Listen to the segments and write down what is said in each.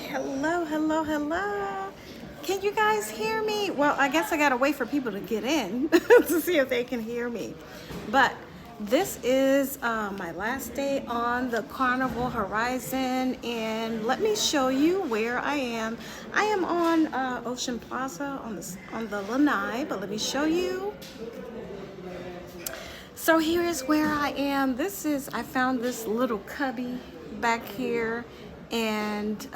Hello, hello, hello. Can you guys hear me? Well, I guess I gotta wait for people to get in to see if they can hear me. But this is my last day on the Carnival Horizon, and let me show you where I am. I am on Ocean Plaza on the Lanai, but let me show you. So here is where I am. I found this little cubby back here, and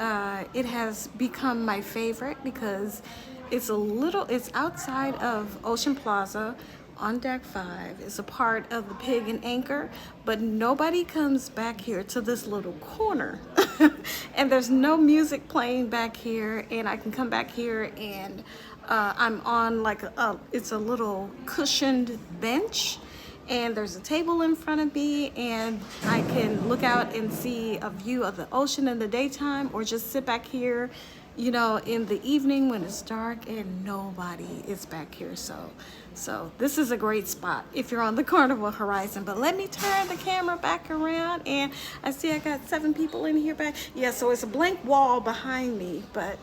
it has become my favorite because it's outside of Ocean Plaza on deck 5. It's a part of the Pig and Anchor, but nobody comes back here to this little corner. And there's no music playing back here, and I can come back here and I'm on it's a little cushioned bench, and there's a table in front of me, and I can look out and see a view of the ocean in the daytime, or just sit back here, you know, in the evening when it's dark and nobody is back here. So this is a great spot if you're on the Carnival Horizon. But let me turn the camera back around, and I see I got 7 people in here back. Yeah, so it's a blank wall behind me, but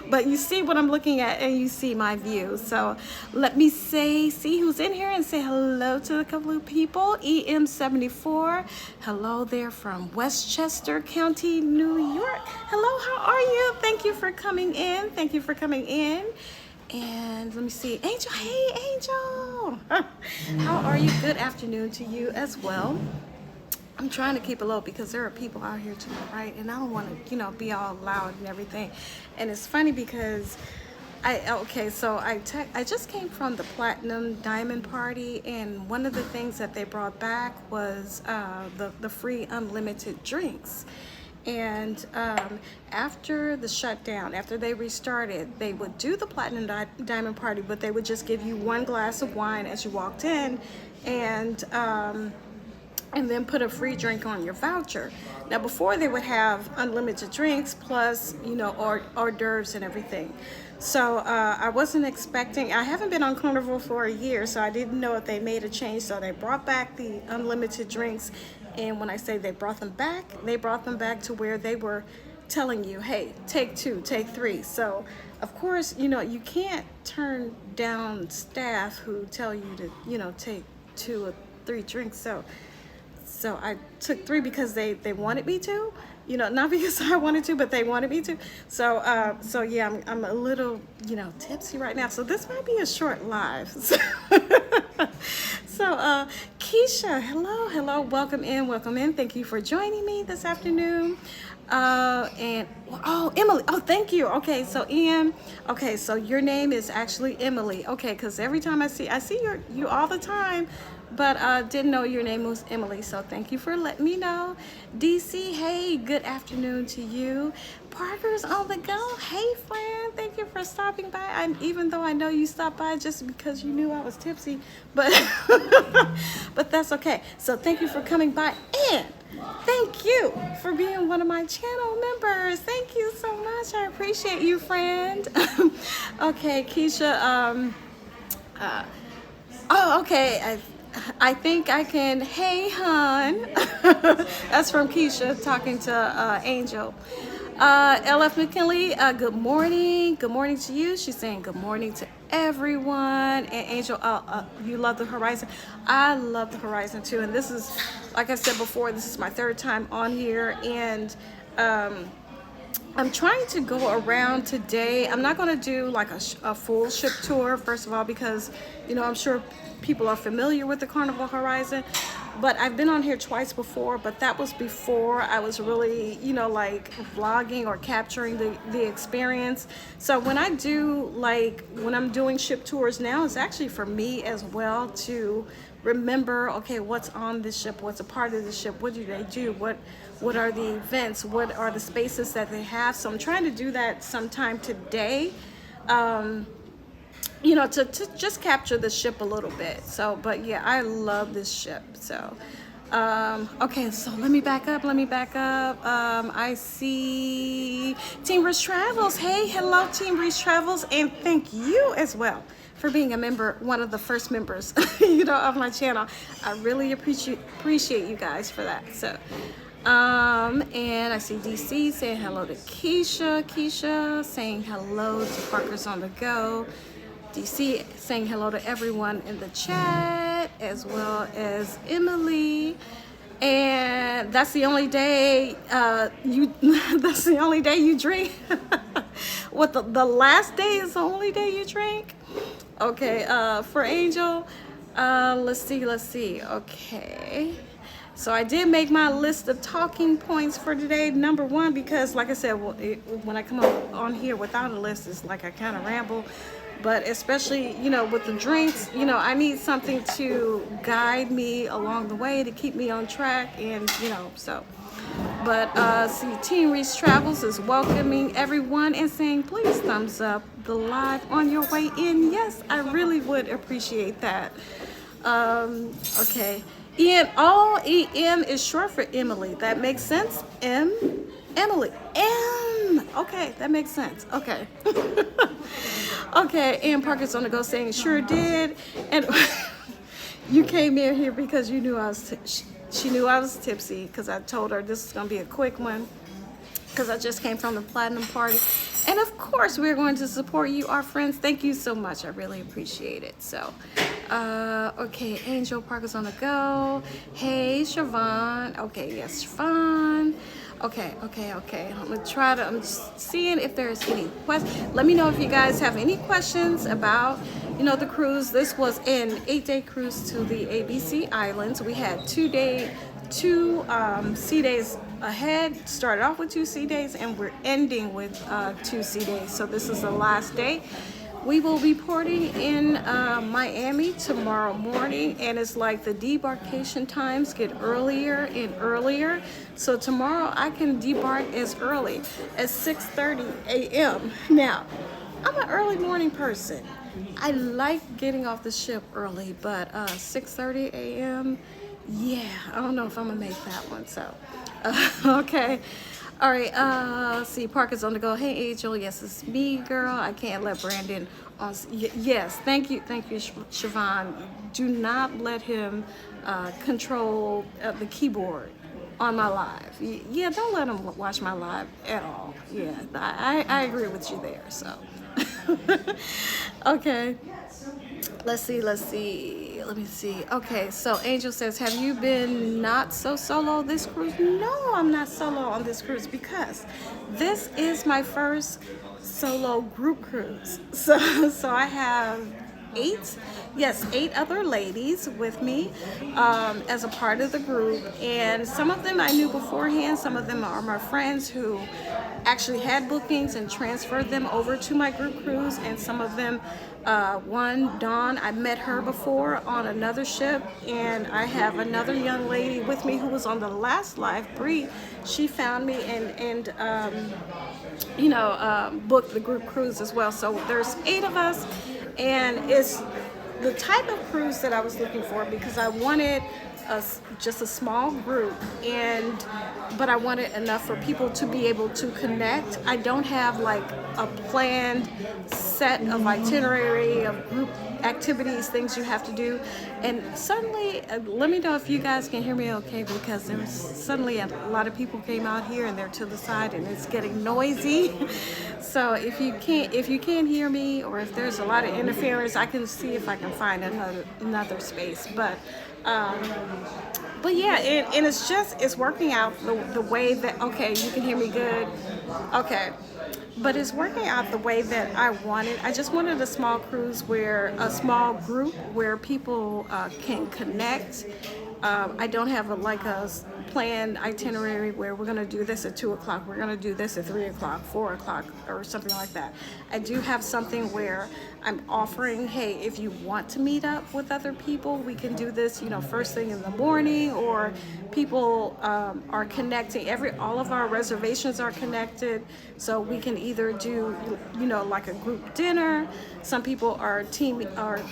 but you see what I'm looking at, and you see my view. So let me see who's in here and say hello to a couple of people. EM74, hello there from Westchester County, New York. Hello, how are you? Thank you for coming in. Thank you for coming in. And let me see, Angel, hey Angel, how are you? Good afternoon to you as well. I'm trying to keep it low because there are people out here to my right, and I don't want to, you know, be all loud and everything. And it's funny because I just came from the Platinum Diamond Party, and one of the things that they brought back was the free unlimited drinks. And after the shutdown, after they restarted, they would do the Platinum Diamond Party, but they would just give you 1 glass of wine as you walked in, and then put a free drink on your voucher. Now, before, they would have unlimited drinks plus, you know, hors d'oeuvres and everything. So I wasn't expecting, I haven't been on Carnival for a year, so I didn't know if they made a change. So they brought back the unlimited drinks. And when I say they brought them back to where they were telling you, hey, take 2, take 3. So of course, you know, you can't turn down staff who tell you to, you know, take 2 or 3 drinks. So I took 3 because they wanted me to, you know, not because I wanted to, but they wanted me to. So yeah, I'm a little, you know, tipsy right now. So this might be a short live. So Keisha, hello, welcome in. Thank you for joining me this afternoon. And oh, Emily, oh, thank you. Okay, so Ian, okay, so your name is actually Emily. Okay, because every time I see you all the time, but didn't know your name was Emily. So thank you for letting me know. DC, hey, good afternoon to you. Parker's on the go. Hey, friend, thank you for stopping by. Even though I know you stopped by just because you knew I was tipsy, but but that's okay. So thank you for coming by, and thank you for being one of my channel members. Thank you so much. I appreciate you, friend. Okay, Keisha. Oh, okay. I think I can. Hey, hon. That's from Keisha talking to Angel. LF McKinley, good morning. Good morning to you. She's saying good morning to everyone. And Angel, you love the Horizon. I love the Horizon too. And this is, like I said before, this is my 3rd time on here. And I'm trying to go around today. I'm not going to do like a full ship tour, first of all, because, you know, I'm sure people are familiar with the Carnival Horizon. But I've been on here twice before, but that was before I was really, you know, like vlogging or capturing the experience. So when I do, like, when I'm doing ship tours now, it's actually for me as well to remember, okay, what's on this ship, what's a part of the ship, what do they do, what are the events, what are the spaces that they have. So I'm trying to do that sometime today. You know, to just capture the ship a little bit. So, but yeah, I love this ship. So, okay, so let me back up. I see Team Reach Travels. Hey, hello, Team Reach Travels, and thank you as well for being a member, one of the first members, you know, of my channel. I really appreciate you guys for that. So, And I see DC saying hello to Keisha. Keisha saying hello to Parker's on the Go. DC saying hello to everyone in the chat, as well as Emily. And that's the only day that's the only day you drink. What, the last day is the only day you drink? Okay, for Angel, let's see. Okay. So I did make my list of talking points for today. Number one, because like I said, when I come on here without a list, it's like I kind of ramble. But especially, you know, with the drinks, you know, I need something to guide me along the way, to keep me on track, and, you know, so. But see, Team Reese Travels is welcoming everyone and saying, please thumbs up the live on your way in. Yes, I really would appreciate that. Okay. EM is short for Emily. That makes sense. Emily. Okay, that makes sense. Okay. Okay, and Parker's on the Go saying, sure did. And you came in here because you knew she knew I was tipsy, because I told her this is going to be a quick one, because I just came from the Platinum Party. And of course, we're going to support you, our friends. Thank you so much. I really appreciate it. So, okay, Angel Parker's on the Go. Hey, Siobhan. Okay, yes, Siobhan. Okay. I'm just seeing if there's any questions. Let me know if you guys have any questions about, you know, the cruise. This was an 8-day cruise to the ABC Islands. We had 2 sea days ahead. Started off with 2 sea days, and we're ending with 2 sea days. So this is the last day. We will be porting in Miami tomorrow morning, and it's like the debarkation times get earlier and earlier. So tomorrow I can debark as early as 6:30 a.m. Now, I'm an early morning person. I like getting off the ship early, but 6:30 a.m., yeah, I don't know if I'm gonna make that one. So, okay. All right, see, Parker's on the Go. Hey, Angel, yes, it's me, girl. I can't let Brandon on. Yes, thank you, Siobhan. Do not let him control the keyboard on my live. Yeah, don't let him watch my live at all. Yeah, I agree with you there, so. Okay. Let's see. Let me see. Okay, so Angel says, have you been not so solo this cruise? No, I'm not solo on this cruise, because this is my first solo group cruise. So I have 8 other ladies with me as a part of the group, and some of them I knew beforehand. Some of them are my friends who actually had bookings and transferred them over to my group cruise, and some of them, one, Dawn, I met her before on another ship, and I have another young lady with me who was on the last live, Bree. She found me and booked the group cruise as well. So there's 8 of us, and it's the type of cruise that I was looking for, because I wanted just a small group, but I wanted enough for people to be able to connect. I don't have like a planned set of itinerary of group activities, things you have to do. And suddenly, let me know if you guys can hear me okay, because there's suddenly a lot of people came out here and they're to the side and it's getting noisy. So if you can't hear me, or if there's a lot of interference, I can see if I can find another space. But yeah, and it's working out the way that, okay, you can hear me good, okay. But it's working out the way that I wanted. I just wanted a small cruise, a small group where people can connect. I don't have a planned itinerary where we're gonna do this at 2 o'clock, we're gonna do this at 3 o'clock, 4 o'clock, or something like that. I do have something where I'm offering, hey, if you want to meet up with other people, we can do this, first thing in the morning, or people are connecting. All of our reservations are connected, so we can either do, like a group dinner. Some people are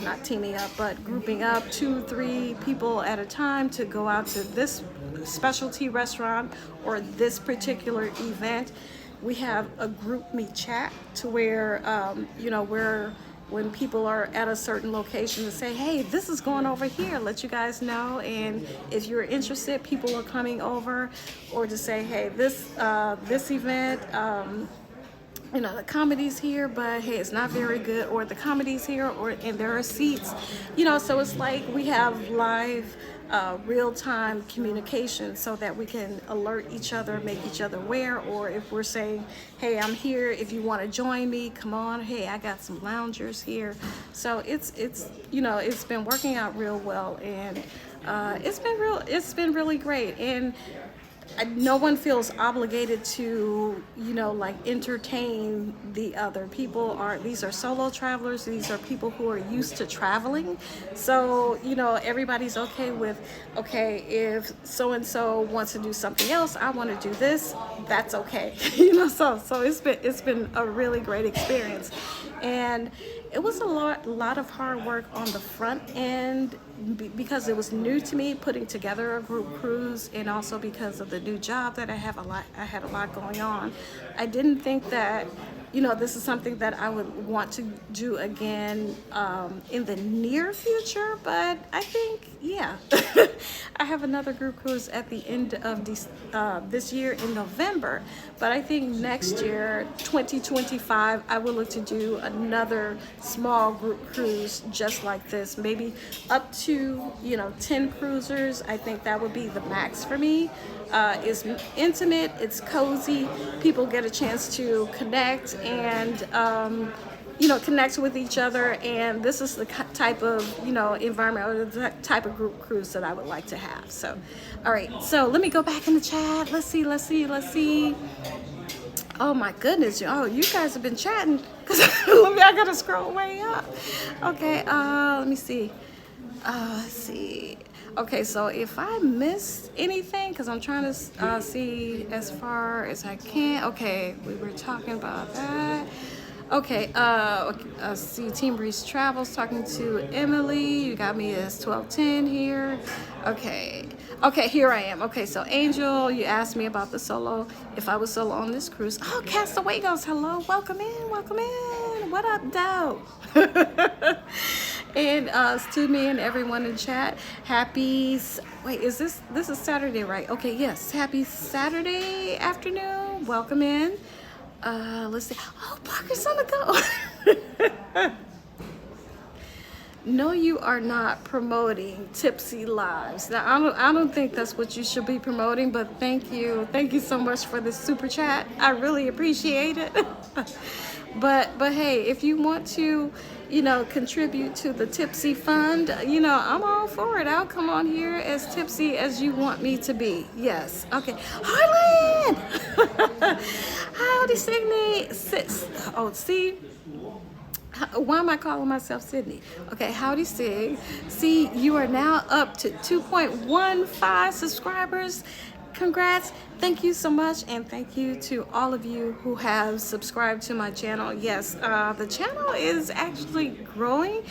not teaming up, but grouping up 2-3 people at a time to go out to this specialty restaurant or this particular event. We have a group meet chat to where, when people are at a certain location to say, hey, this is going over here, let you guys know. And if you're interested, people are coming over, or to say, hey, this event, you know, the comedy's here, but hey, it's not very good, or the comedy's here, and there are seats, you know. So it's like we have live real-time communication so that we can alert each other, make each other aware. Or if we're saying, hey, I'm here, if you want to join me, come on, hey, I got some loungers here. So it's you know, it's been working out real well, and it's been really great. And no one feels obligated to, you know, like entertain the other. These are solo travelers. These are people who are used to traveling. So, you know, everybody's okay with, okay, if so-and-so wants to do something else, I want to do this, that's okay. You know, so it's been a really great experience. And it was a lot of hard work on the front end, because it was new to me putting together a group cruise, and also because of the new job that I had a lot going on. I didn't think that, you know, this is something that I would want to do again in the near future, but I think, yeah. I have another group cruise at the end of this year in November, but I think next year, 2025, I will look to do another small group cruise just like this, maybe up to, you know, 10 cruisers. I think that would be the max for me. It's intimate, it's cozy, people get a chance to connect and you know, connect with each other, and this is the type of, you know, environment, or the type of group cruise that I would like to have. So, all right, so let me go back in the chat. Let's see. Oh my goodness, oh, you guys have been chatting, because I gotta scroll way up. Okay, let me see. Let's see. Okay, so if I missed anything, because I'm trying to see as far as I can. Okay, we were talking about that. Okay, see, Team Breeze Travels talking to Emily. You got me as 1210 here. Okay, here I am. Okay, so Angel, you asked me about the solo, if I was solo on this cruise. Oh, Castaway goes, hello, welcome in. What up, dope? And to me and everyone in chat, wait, is this is Saturday, right? Okay, yes, happy Saturday afternoon. Welcome in. Let's see. Oh, Parker's on the go. No, you are not promoting Tipsy Lives. Now, I don't think that's what you should be promoting, but thank you so much for this super chat. I really appreciate it. But hey, if you want to, you know, contribute to the Tipsy Fund, you know, I'm all for it. I'll come on here as tipsy as you want me to be. Yes. Okay. Harlan! Howdy, Sydney. Oh, see? Why am I calling myself Sydney? Okay, howdy, Sig. See, you are now up to 2.15 subscribers. Congrats. Thank you so much, and thank you to all of you who have subscribed to my channel. Yes, the channel is actually growing.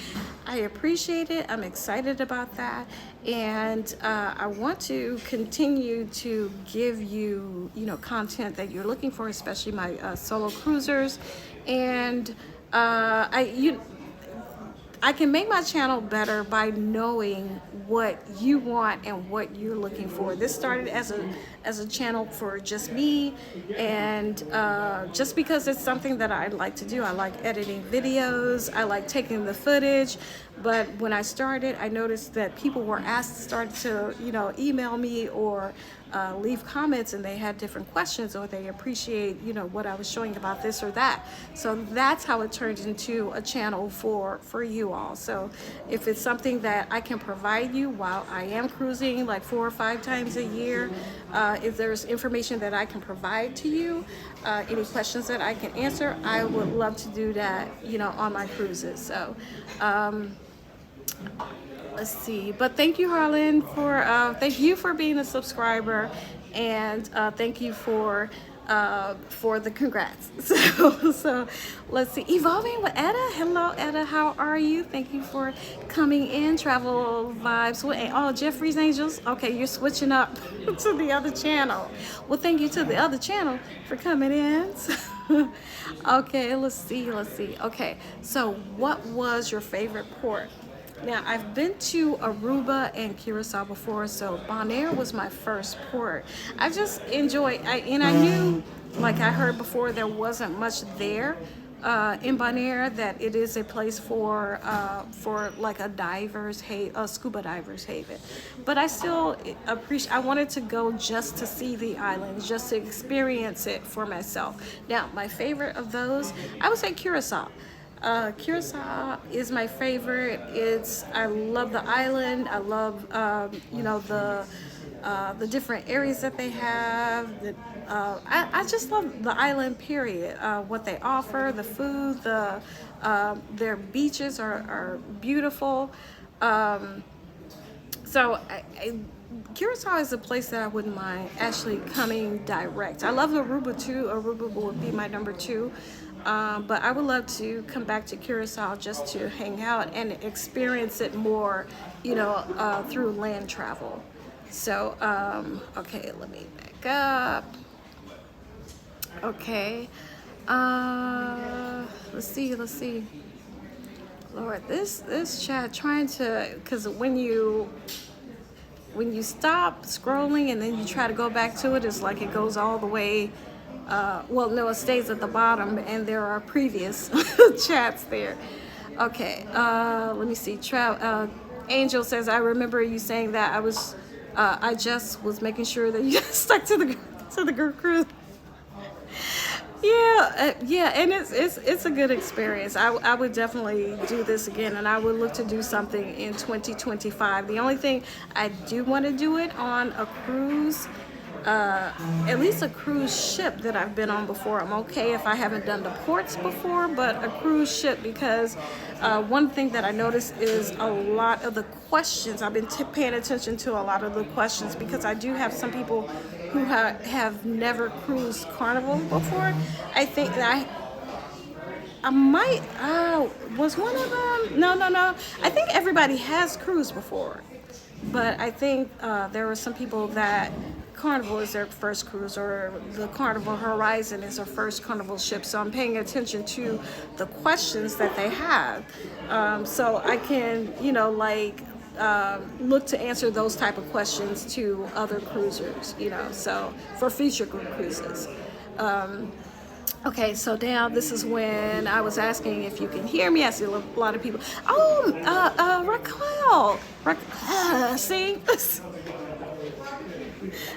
I appreciate it. I'm excited about that, and I want to continue to give you, you know, content that you're looking for, especially my solo cruisers. And I can make my channel better by knowing what you want and what you're looking for. This started as a channel for just me, and just because it's something that I like to do. I like editing videos, I like taking the footage. But when I started, I noticed that people started to, you know, email me or leave comments, and they had different questions, or they appreciate, you know, what I was showing about this or that. So that's how it turned into a channel for you all. So if it's something that I can provide you while I am cruising like 4 or 5 times a year, if there's information that I can provide to you, any questions that I can answer, I would love to do that, you know, on my cruises. So let's see, but thank you, Harlan, for thank you for being a subscriber, and thank you for for the congrats. So let's see. Evolving with Etta. Hello, Etta. How are you? Thank you for coming in. Travel Vibes with Jeffrey's Angels. Okay, you're switching up to the other channel. Well, thank you to the other channel for coming in. Okay, let's see. Okay, so what was your favorite port? Now, I've been to Aruba and Curacao before, so Bonaire was my first port. I just enjoy, and I knew, like I heard before, there wasn't much there in Bonaire, that it is a place for like a scuba diver's haven. But I still appreciate, I wanted to go just to see the island, just to experience it for myself. Now, my favorite of those, I would say Curacao. Curacao is my favorite. I love the island. I love, the different areas that they have. I just love the island, period. What they offer, the food, their beaches are beautiful. Curacao is a place that I wouldn't mind actually coming direct. I love Aruba too. Aruba would be my number 2. But I would love to come back to Curacao just to hang out and experience it more, through land travel. So, okay, let me back up. Okay, let's see. Lord, this chat trying to, because when you stop scrolling and then you try to go back to it, it's like it goes all the way. Well, no, it stays at the bottom, and there are previous chats there. Okay, let me see. Angel says, I remember you saying that. I just was making sure that you stuck to the group cruise. Yeah, and it's a good experience. I would definitely do this again, and I would look to do something in 2025. The only thing, I do want to do it on a cruise. At least a cruise ship that I've been on before. I'm okay if I haven't done the ports before, but a cruise ship, because one thing that I noticed is a lot of the questions, I've been paying attention to a lot of the questions, because I do have some people who have never cruised Carnival before. I think that I might, was one of them? No. I think everybody has cruised before, but I think there were some people that Carnival is their first cruise, or the Carnival Horizon is their first Carnival ship. So I'm paying attention to the questions that they have, so I can, look to answer those type of questions to other cruisers, so for future cruises. Okay, so now this is when I was asking if you can hear me. I see a lot of people. Raquel, see?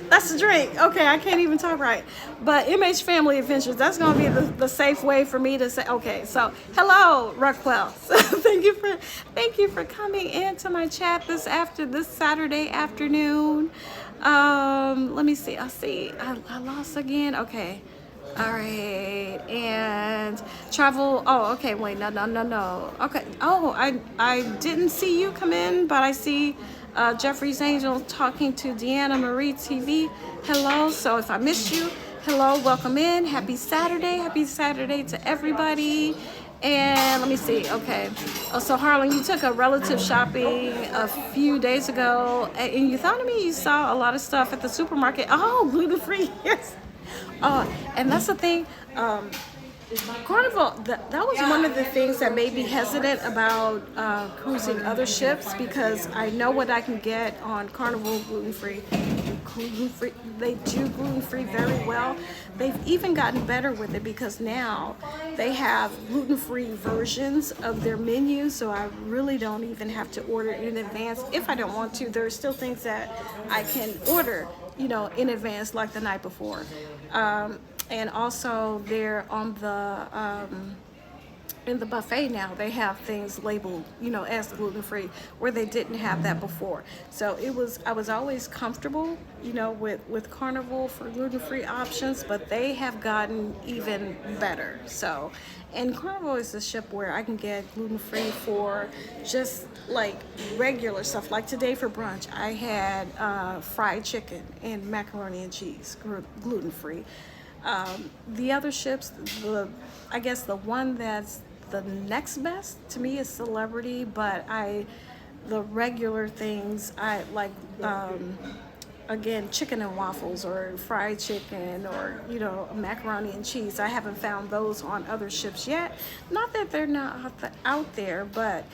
That's the drink. Okay, I can't even talk right. But MH Family Adventures, that's going to be the safe way for me to say. Okay, so hello, Raquel. Thank you for coming into my chat this Saturday afternoon. Let me see. I lost again. Okay. All right. And travel. Oh, okay. Wait, no. Okay. Oh, I didn't see you come in, but I see Jeffrey's Angel talking to Deanna Marie TV. Hello. So if I missed you, hello, welcome in. Happy Saturday to everybody. And let me see. Okay. Oh, so Harlan, you took a relative shopping a few days ago, and you thought of me. You saw a lot of stuff at the supermarket. Oh, gluten-free. Yes. And that's the thing. Carnival, that was one of the things that made me hesitant about cruising other ships, because I know what I can get on Carnival gluten-free. They do gluten-free very well. They've even gotten better with it, because now they have gluten-free versions of their menu, so I really don't even have to order in advance if I don't want to. There are still things that I can order, in advance, like the night before. And also they're on in the buffet now, they have things labeled, as gluten-free, where they didn't have that before. So I was always comfortable, with Carnival for gluten-free options, but they have gotten even better. So, and Carnival is a ship where I can get gluten-free for just like regular stuff. Like today for brunch, I had fried chicken and macaroni and cheese, gluten-free. The other ships, I guess the one that's the next best to me is Celebrity, but the regular things I like, again, chicken and waffles or fried chicken or, macaroni and cheese. I haven't found those on other ships yet. Not that they're not out there, but,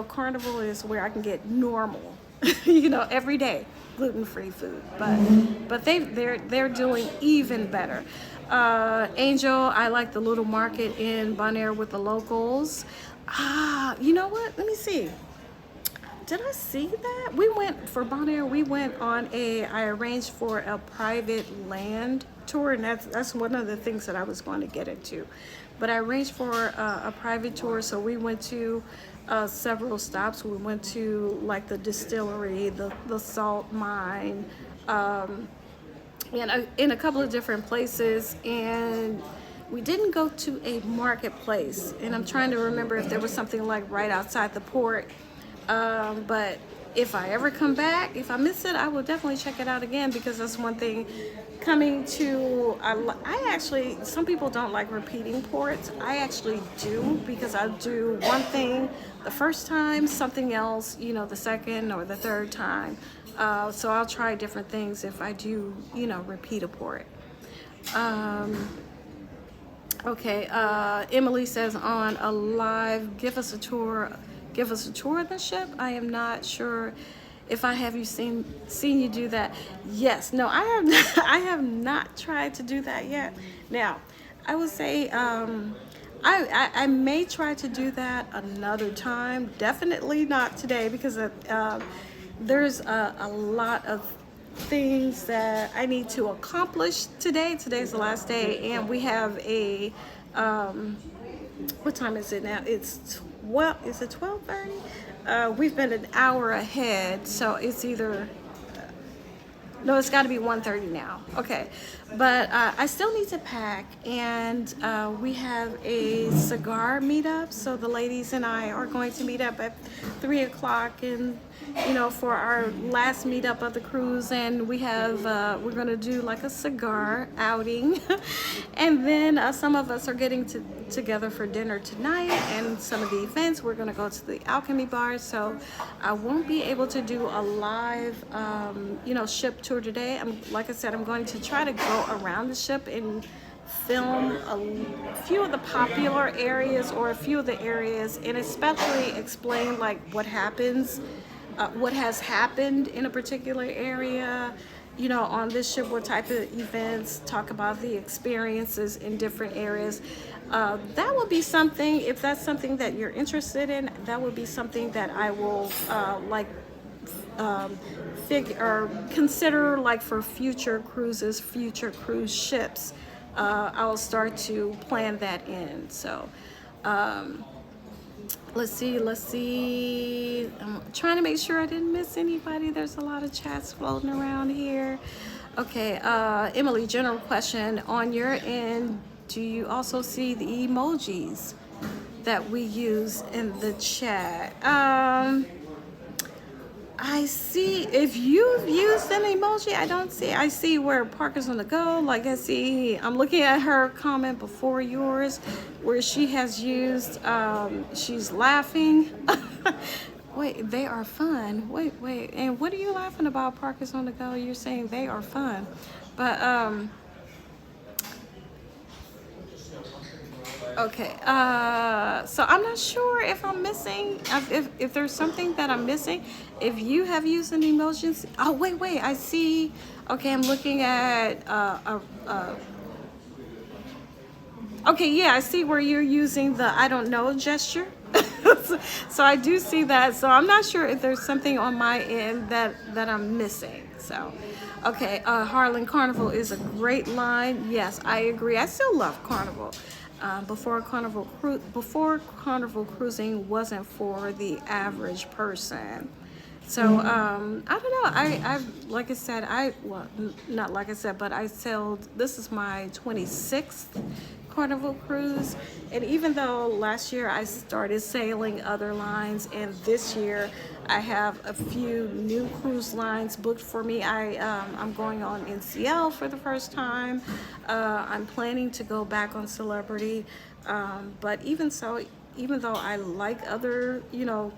Carnival is where I can get normal, every day gluten-free food. But they're doing even better. Angel, I like the little market in Bonaire with the locals. You know what? Let me see. Did I see that? We went for Bonaire. We went on I arranged for a private land tour, and that's one of the things that I was going to get into. But I arranged for a private tour, so we went to several stops. We went to like the distillery, the salt mine, in a couple of different places, and we didn't go to a marketplace. And I'm trying to remember if there was something like right outside the port. But if I ever come back, if I miss it, I will definitely check it out again, because that's one thing coming to, I actually, some people don't like repeating ports. I actually do, because I do one thing the first time, something else, the second or the third time. So I'll try different things if I do, repeat a port. Okay, Emily says on a live, give us a tour of the ship. I am not sure if I have seen you do that. Yes, no, I have I have not tried to do that yet. Now, I would say I may try to do that another time. Definitely not today, because there's a lot of things that I need to accomplish today. Today's the last day, and we have a what time is it now? Is it 12:30? We've been an hour ahead, so it's either, no, it's got to be 1:30 now. Okay, but I still need to pack, and we have a cigar meetup. So the ladies and I are going to meet up at 3 o'clock, and for our last meetup of the cruise, and we're going to do like a cigar outing, and then some of us are getting together for dinner tonight, and some of the events we're going to go to the Alchemy bar. So I won't be able to do a live ship tour today. Like I said, I'm going to try to go around the ship and film a few of the popular areas, or a few of the areas, and especially explain like what has happened in a particular area, on this ship, what type of events, talk about the experiences in different areas. That would be something, if that's something that you're interested in, that would be something that I will consider like for future cruises, future cruise ships. I'll start to plan that in. So let's see. I'm trying to make sure I didn't miss anybody. There's a lot of chats floating around here. Okay, Emily, general question. On your end, do you also see the emojis that we use in the chat? I see, if you've used an emoji, I see where Parker's on the go. Like I'm looking at her comment before yours, where she has used, she's laughing. Wait, they are fun. Wait, and what are you laughing about, Parker's on the go? You're saying they are fun. But, okay, so I'm not sure if I'm missing, if there's something that I'm missing. If you have used an emoji, oh wait, I see. Okay, I'm looking at okay, yeah, I see where you're using the I don't know gesture. So I do see that. So I'm not sure if there's something on my end that I'm missing. So, okay, Harlan, Carnival is a great line. Yes, I agree. I still love Carnival. Before Carnival cruising wasn't for the average person. So I don't know. I've like I said, well, not like I said, but I sailed. This is my 26th Carnival cruise, and even though last year I started sailing other lines, and this year I have a few new cruise lines booked for me. I'm going on NCL for the first time. I'm planning to go back on Celebrity, but even so, even though I like other,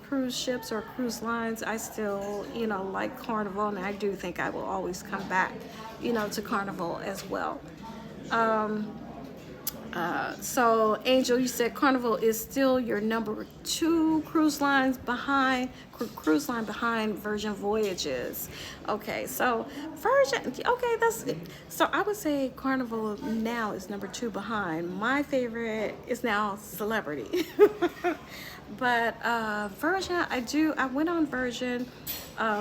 cruise ships or cruise lines, I still, like Carnival, and I do think I will always come back, to Carnival as well. So Angel, you said Carnival is still your number 2 cruise line behind Virgin Voyages. Okay, so Virgin. Okay, that's it. So I would say Carnival now is number 2 behind. My favorite is now Celebrity. But Virgin, I went on Virgin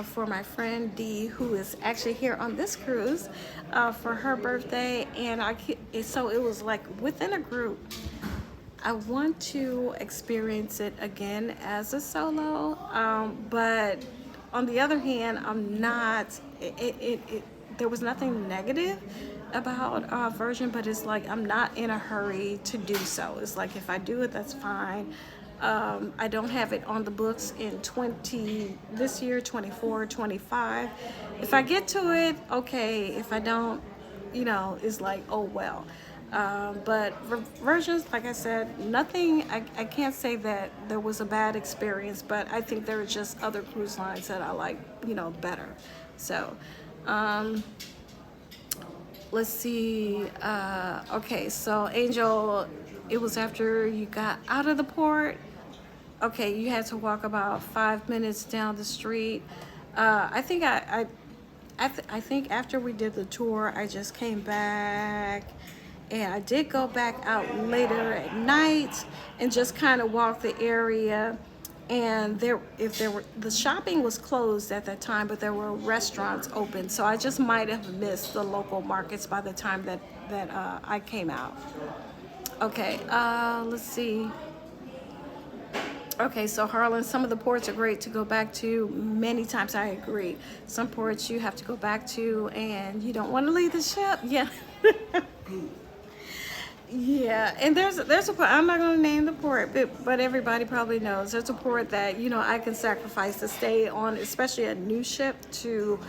for my friend Dee, who is actually here on this cruise for her birthday, and so it was like within a group. I want to experience it again as a solo, but on the other hand, I'm not. There was nothing negative about Virgin, but it's like I'm not in a hurry to do so. It's like if I do it, that's fine. I don't have it on the books in this year, 24, 25. If I get to it, okay. If I don't, it's like, oh well. But Virgins, like I said, nothing, I can't say that there was a bad experience, but I think there are just other cruise lines that I like, better. So, let's see. Okay, so Angel, it was after you got out of the port. Okay, you had to walk about 5 minutes down the street. I think I think after we did the tour, I just came back, and I did go back out later at night and just kind of walk the area. And the shopping was closed at that time, but there were restaurants open, so I just might have missed the local markets by the time that I came out. Okay, let's see. Okay, so Harlan, some of the ports are great to go back to many times. I agree. Some ports you have to go back to and you don't want to leave the ship. Yeah. Yeah, and there's a port, I'm not going to name the port, but everybody probably knows. There's a port that, I can sacrifice to stay on, especially a new ship, to,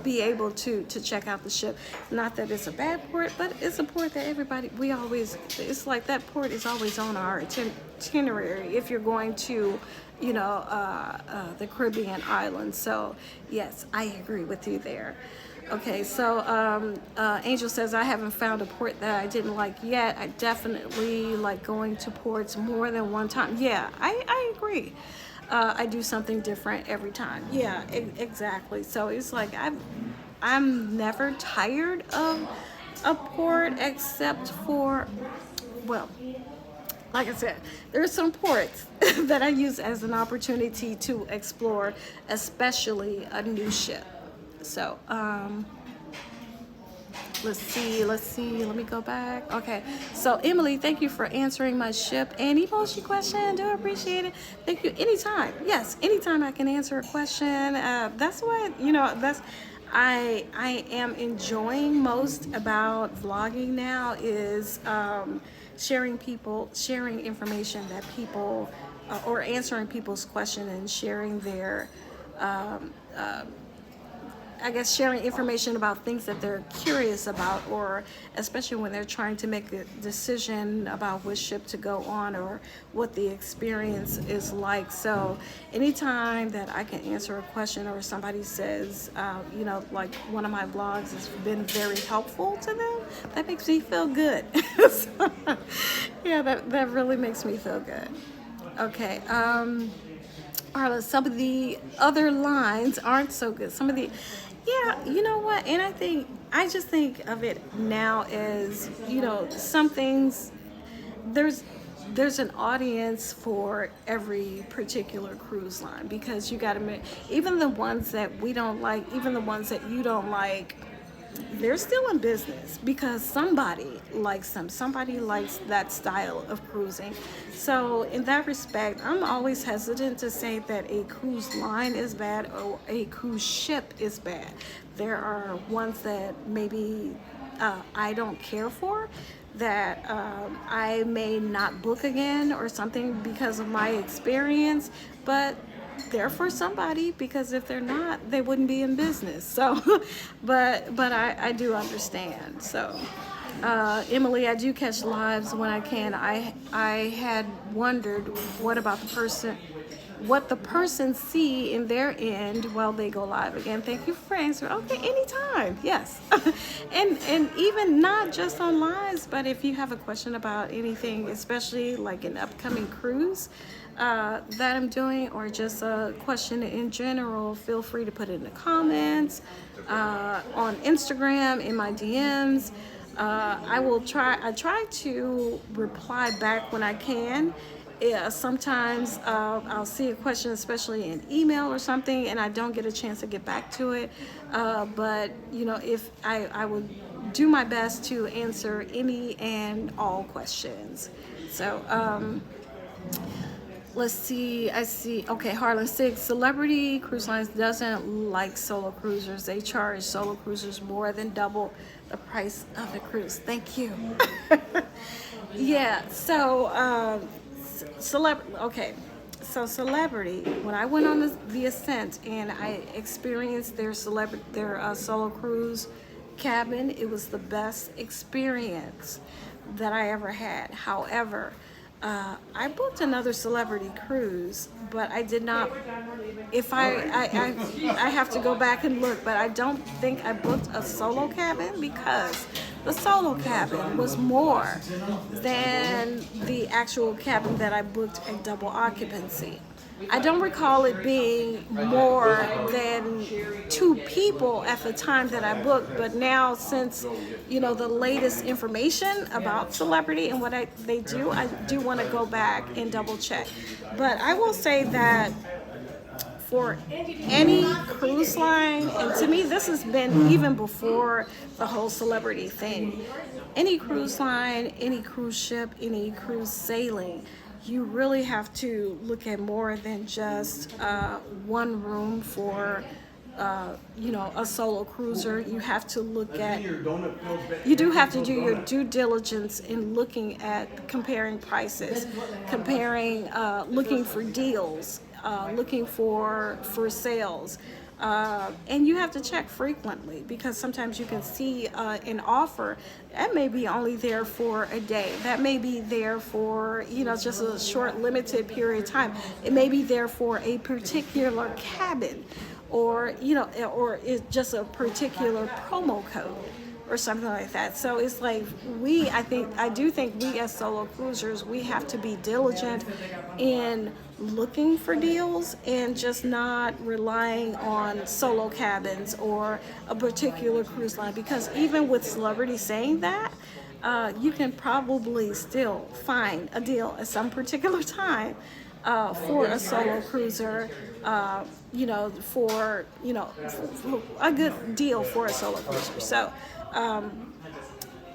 be able to check out the ship. Not that it's a bad port, but it's a port that it's like that port is always on our itinerary if you're going to, the Caribbean islands. So, yes, I agree with you there. Okay, so Angel says, I haven't found a port that I didn't like yet. I definitely like going to ports more than one time. Yeah, I agree. I do something different every time. Yeah, exactly. So it's like I'm never tired of a port except for, well, like I said, there are some ports that I use as an opportunity to explore, especially a new ship. So, let's see, let me go back. Okay, so Emily, thank you for answering my ship and emoji question. Do appreciate it. Thank you. Anytime. Yes, anytime I can answer a question. That's what, I am enjoying most about vlogging now is sharing information that people, or answering people's question and sharing their, I guess sharing information about things that they're curious about, or especially when they're trying to make a decision about which ship to go on or what the experience is like. So anytime that I can answer a question or somebody says, like one of my vlogs has been very helpful to them, that makes me feel good. So, yeah, that really makes me feel good. Okay. Arla, some of the other lines aren't so good. Some of the, yeah, you know what? And I just think of it now as, some things, there's an audience for every particular cruise line, because you got to, even the ones that we don't like, even the ones that you don't like, they're still in business because somebody likes them. Somebody likes that style of cruising. So in that respect, I'm always hesitant to say that a cruise line is bad or a cruise ship is bad. There are ones that maybe I don't care for, that I may not book again or something because of my experience, but they're for somebody, because if they're not, they wouldn't be in business. So but I do understand. So Emily, I do catch lives when I can. I had wondered what the person see in their end while they go live again. Thank you for answering. Okay, anytime. Yes. and even not just on lives, but if you have a question about anything, especially like an upcoming cruise that I'm doing, or just a question in general, feel free to put it in the comments, on Instagram, in my DMs. I try to reply back when I can. Yeah, sometimes I'll see a question, especially in email or something, and I don't get a chance to get back to it. But you know, if I would do my best to answer any and all questions. So let's see. I see. Okay, Harlan SIG Celebrity Cruise Lines doesn't like solo cruisers. They charge solo cruisers more than double the price of the cruise. Thank you. Yeah. So. Okay, so Celebrity, when I went on the Ascent and I experienced their solo cruise cabin, it was the best experience that I ever had. However, I booked another Celebrity cruise, but I did not. If I have to go back and look, but I don't think I booked a solo cabin, because the solo cabin was more than the actual cabin that I booked at double occupancy. I don't recall it being more than 2 people at the time that I booked, but now, since you know the latest information about Celebrity and what they do, I do want to go back and double check. But I will say that for any cruise line, and to me this has been even before the whole Celebrity thing, any cruise line, any cruise ship, any cruise sailing, you really have to look at more than just one room for you know, a solo cruiser. You have to look at, you do have to do your due diligence in looking at comparing prices, comparing, looking for deals, looking for sales. And you have to check frequently, because sometimes you can see an offer that may be only there for a day, that may be there for, you know, just a short limited period of time. It may be there for a particular cabin, or you know, or it's just a particular promo code or something like that. So it's like I do think we as solo cruisers, we have to be diligent in looking for deals and just not relying on solo cabins or a particular cruise line, because even with Celebrity saying that, you can probably still find a deal at some particular time for a solo cruiser, you know, for a good deal for a solo cruiser. So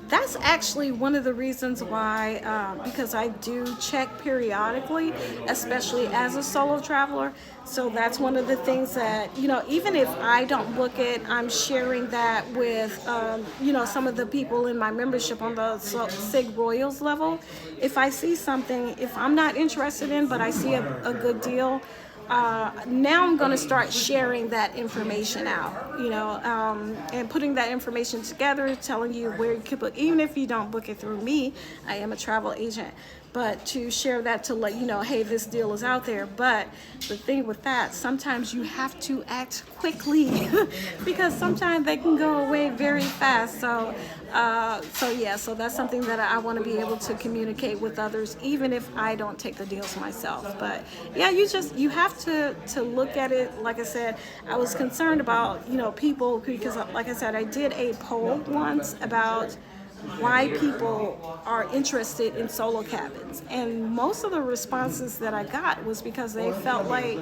that's actually one of the reasons why, because I do check periodically, especially as a solo traveler. So that's one of the things that, you know, even if I don't book it, I'm sharing that with, you know, some of the people in my membership on the SIG Royals level. If I see something, if I'm not interested in, but I see a good deal, now I'm going to start sharing that information out, you know, and putting that information together, telling you where you could book, even if you don't book it through me. I am a travel agent, but to share that to let you know, hey, this deal is out there. But the thing with that, sometimes you have to act quickly because sometimes they can go away very fast. So so that's something that I want to be able to communicate with others, even if I don't take the deals myself. But yeah, you have to look at it. Like I said, I was concerned about, you know, people, because like I said, I did a poll once about why people are interested in solo cabins, and most of the responses that I got was because they felt like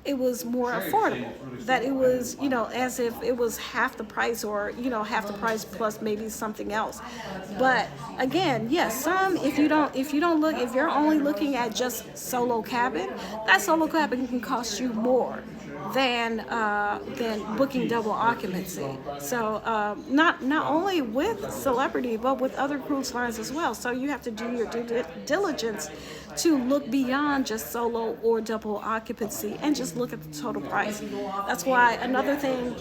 it was more affordable, that it was, you know, as if it was half the price, or, you know, half the price plus maybe something else. But again, yes, some, if you don't look, if you're only looking at just solo cabin, that solo cabin can cost you more than booking double occupancy. So not only with Celebrity, but with other cruise lines as well. So you have to do your due diligence to look beyond just solo or double occupancy and just look at the total price. That's why another thing,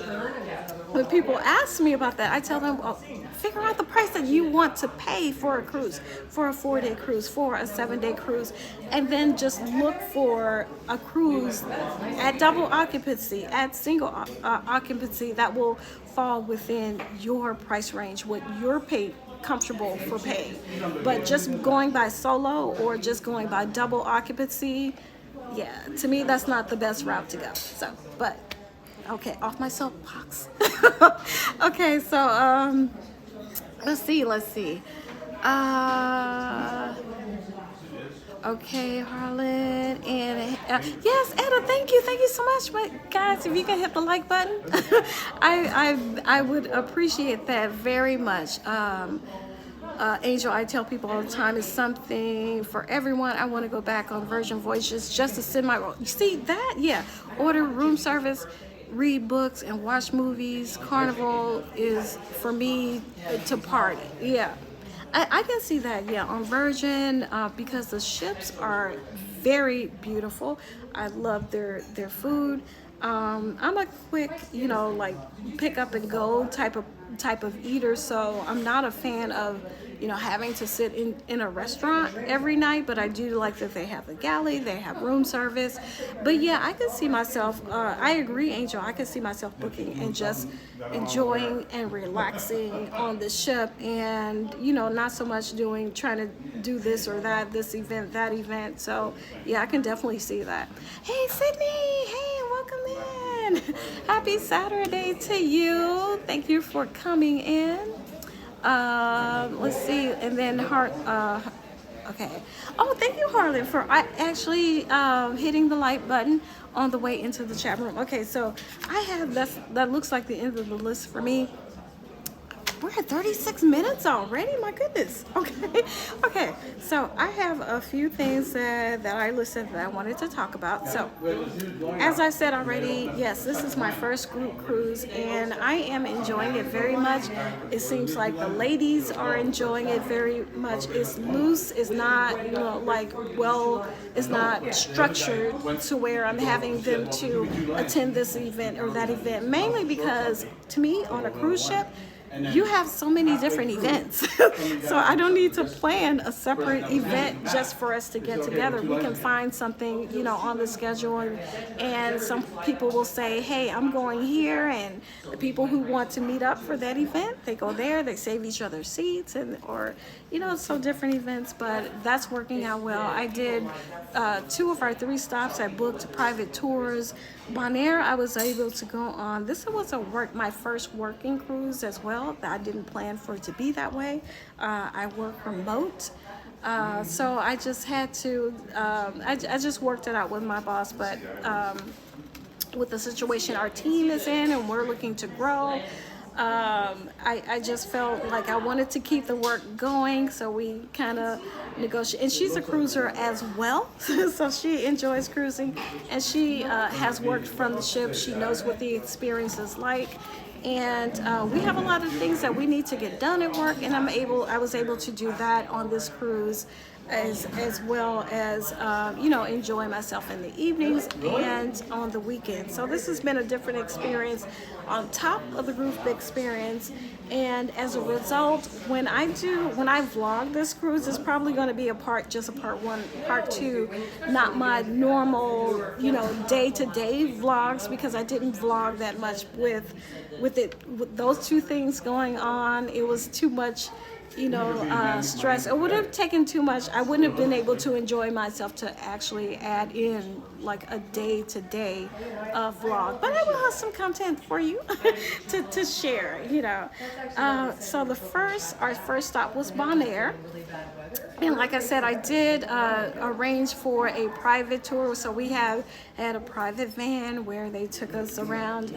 when people ask me about that, I tell them, well, figure out the price that you want to pay for a cruise, for a 4-day cruise, for a 7-day cruise, and then just look for a cruise at double occupancy, at single occupancy, that will fall within your price range, what you're paid comfortable for paying. But just going by solo or just going by double occupancy, yeah, to me that's not the best route to go. So, but okay, off my soapbox. Okay, so let's see. Okay, Harlan, and yes, Etta, thank you so much. But guys, if you can hit the like button, I would appreciate that very much. Angel, I tell people all the time, is something for everyone. I want to go back on Virgin Voyages just to send my, you see that? Yeah, order room service, read books, and watch movies. Carnival is for me to party. Yeah. I can see that, yeah, on Virgin, because the ships are very beautiful. I love their food. I'm a quick, you know, like pick up and go type of eater, so I'm not a fan of, you know, having to sit in a restaurant every night, but I do like that they have the galley, they have room service. But yeah, I can see myself, I agree, Angel, I can see myself booking and just enjoying and relaxing on the ship, and, you know, not so much trying to do this or that, this event, that event. So yeah, I can definitely see that. Hey, Sydney, hey, welcome in. Happy Saturday to you. Thank you for coming in. Let's see, and then okay. Oh, thank you, Harlan, for actually hitting the like button on the way into the chat room. Okay, so I have that looks like the end of the list for me. We're at 36 minutes already. My goodness. Okay. So I have a few things that I listed that I wanted to talk about. So, as I said already, yes, this is my first group cruise, and I am enjoying it very much. It seems like the ladies are enjoying it very much. It's loose. It's not, you know, like, well, it's not structured to where I'm having them to attend this event or that event. Mainly because, to me, on a cruise ship, you have so many different events. So I don't need to plan a separate event just for us to get together. We can find something, you know, on the schedule, and some people will say, hey, I'm going here, and the people who want to meet up for that event, they go there, they save each other seats, or, you know, so different events, but that's working out well. I did 2 of our 3 stops. I booked private tours. Bonaire, I was able to go on. This was my first working cruise as well. I didn't plan for it to be that way. I work remote, so I just had to. I just worked it out with my boss, but with the situation our team is in, and we're looking to grow. I just felt like I wanted to keep the work going, so we kind of negotiate. And she's a cruiser as well, so she enjoys cruising, and she has worked from the ship. She knows what the experience is like, and we have a lot of things that we need to get done at work, and I was able to do that on this cruise, as well as you know, enjoy myself in the evenings and on the weekends. So this has been a different experience on top of the group experience, and as a result, when I vlog this cruise, it's probably going to be just a part 1, part 2, not my normal, you know, day-to-day vlogs, because I didn't vlog that much with those 2 things going on. It was too much stress. It would have taken too much. I wouldn't have been able to enjoy myself to actually add in like a day-to-day vlog. But I will have some content for you to share, So our first stop was Bonaire. And like I said, I did arrange for a private tour. So we had a private van where they took us around,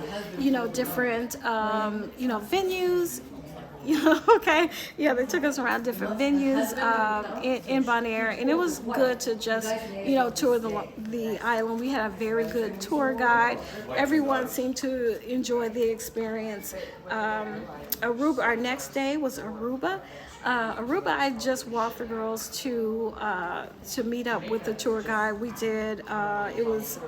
different, venues. Okay, yeah, they took us around different venues in Bonaire, and it was good to just tour the island. We had a very good tour guide. Everyone seemed to enjoy the experience. Aruba, our next day was Aruba. Aruba, I just walked the girls to meet up with the tour guide. We did. It was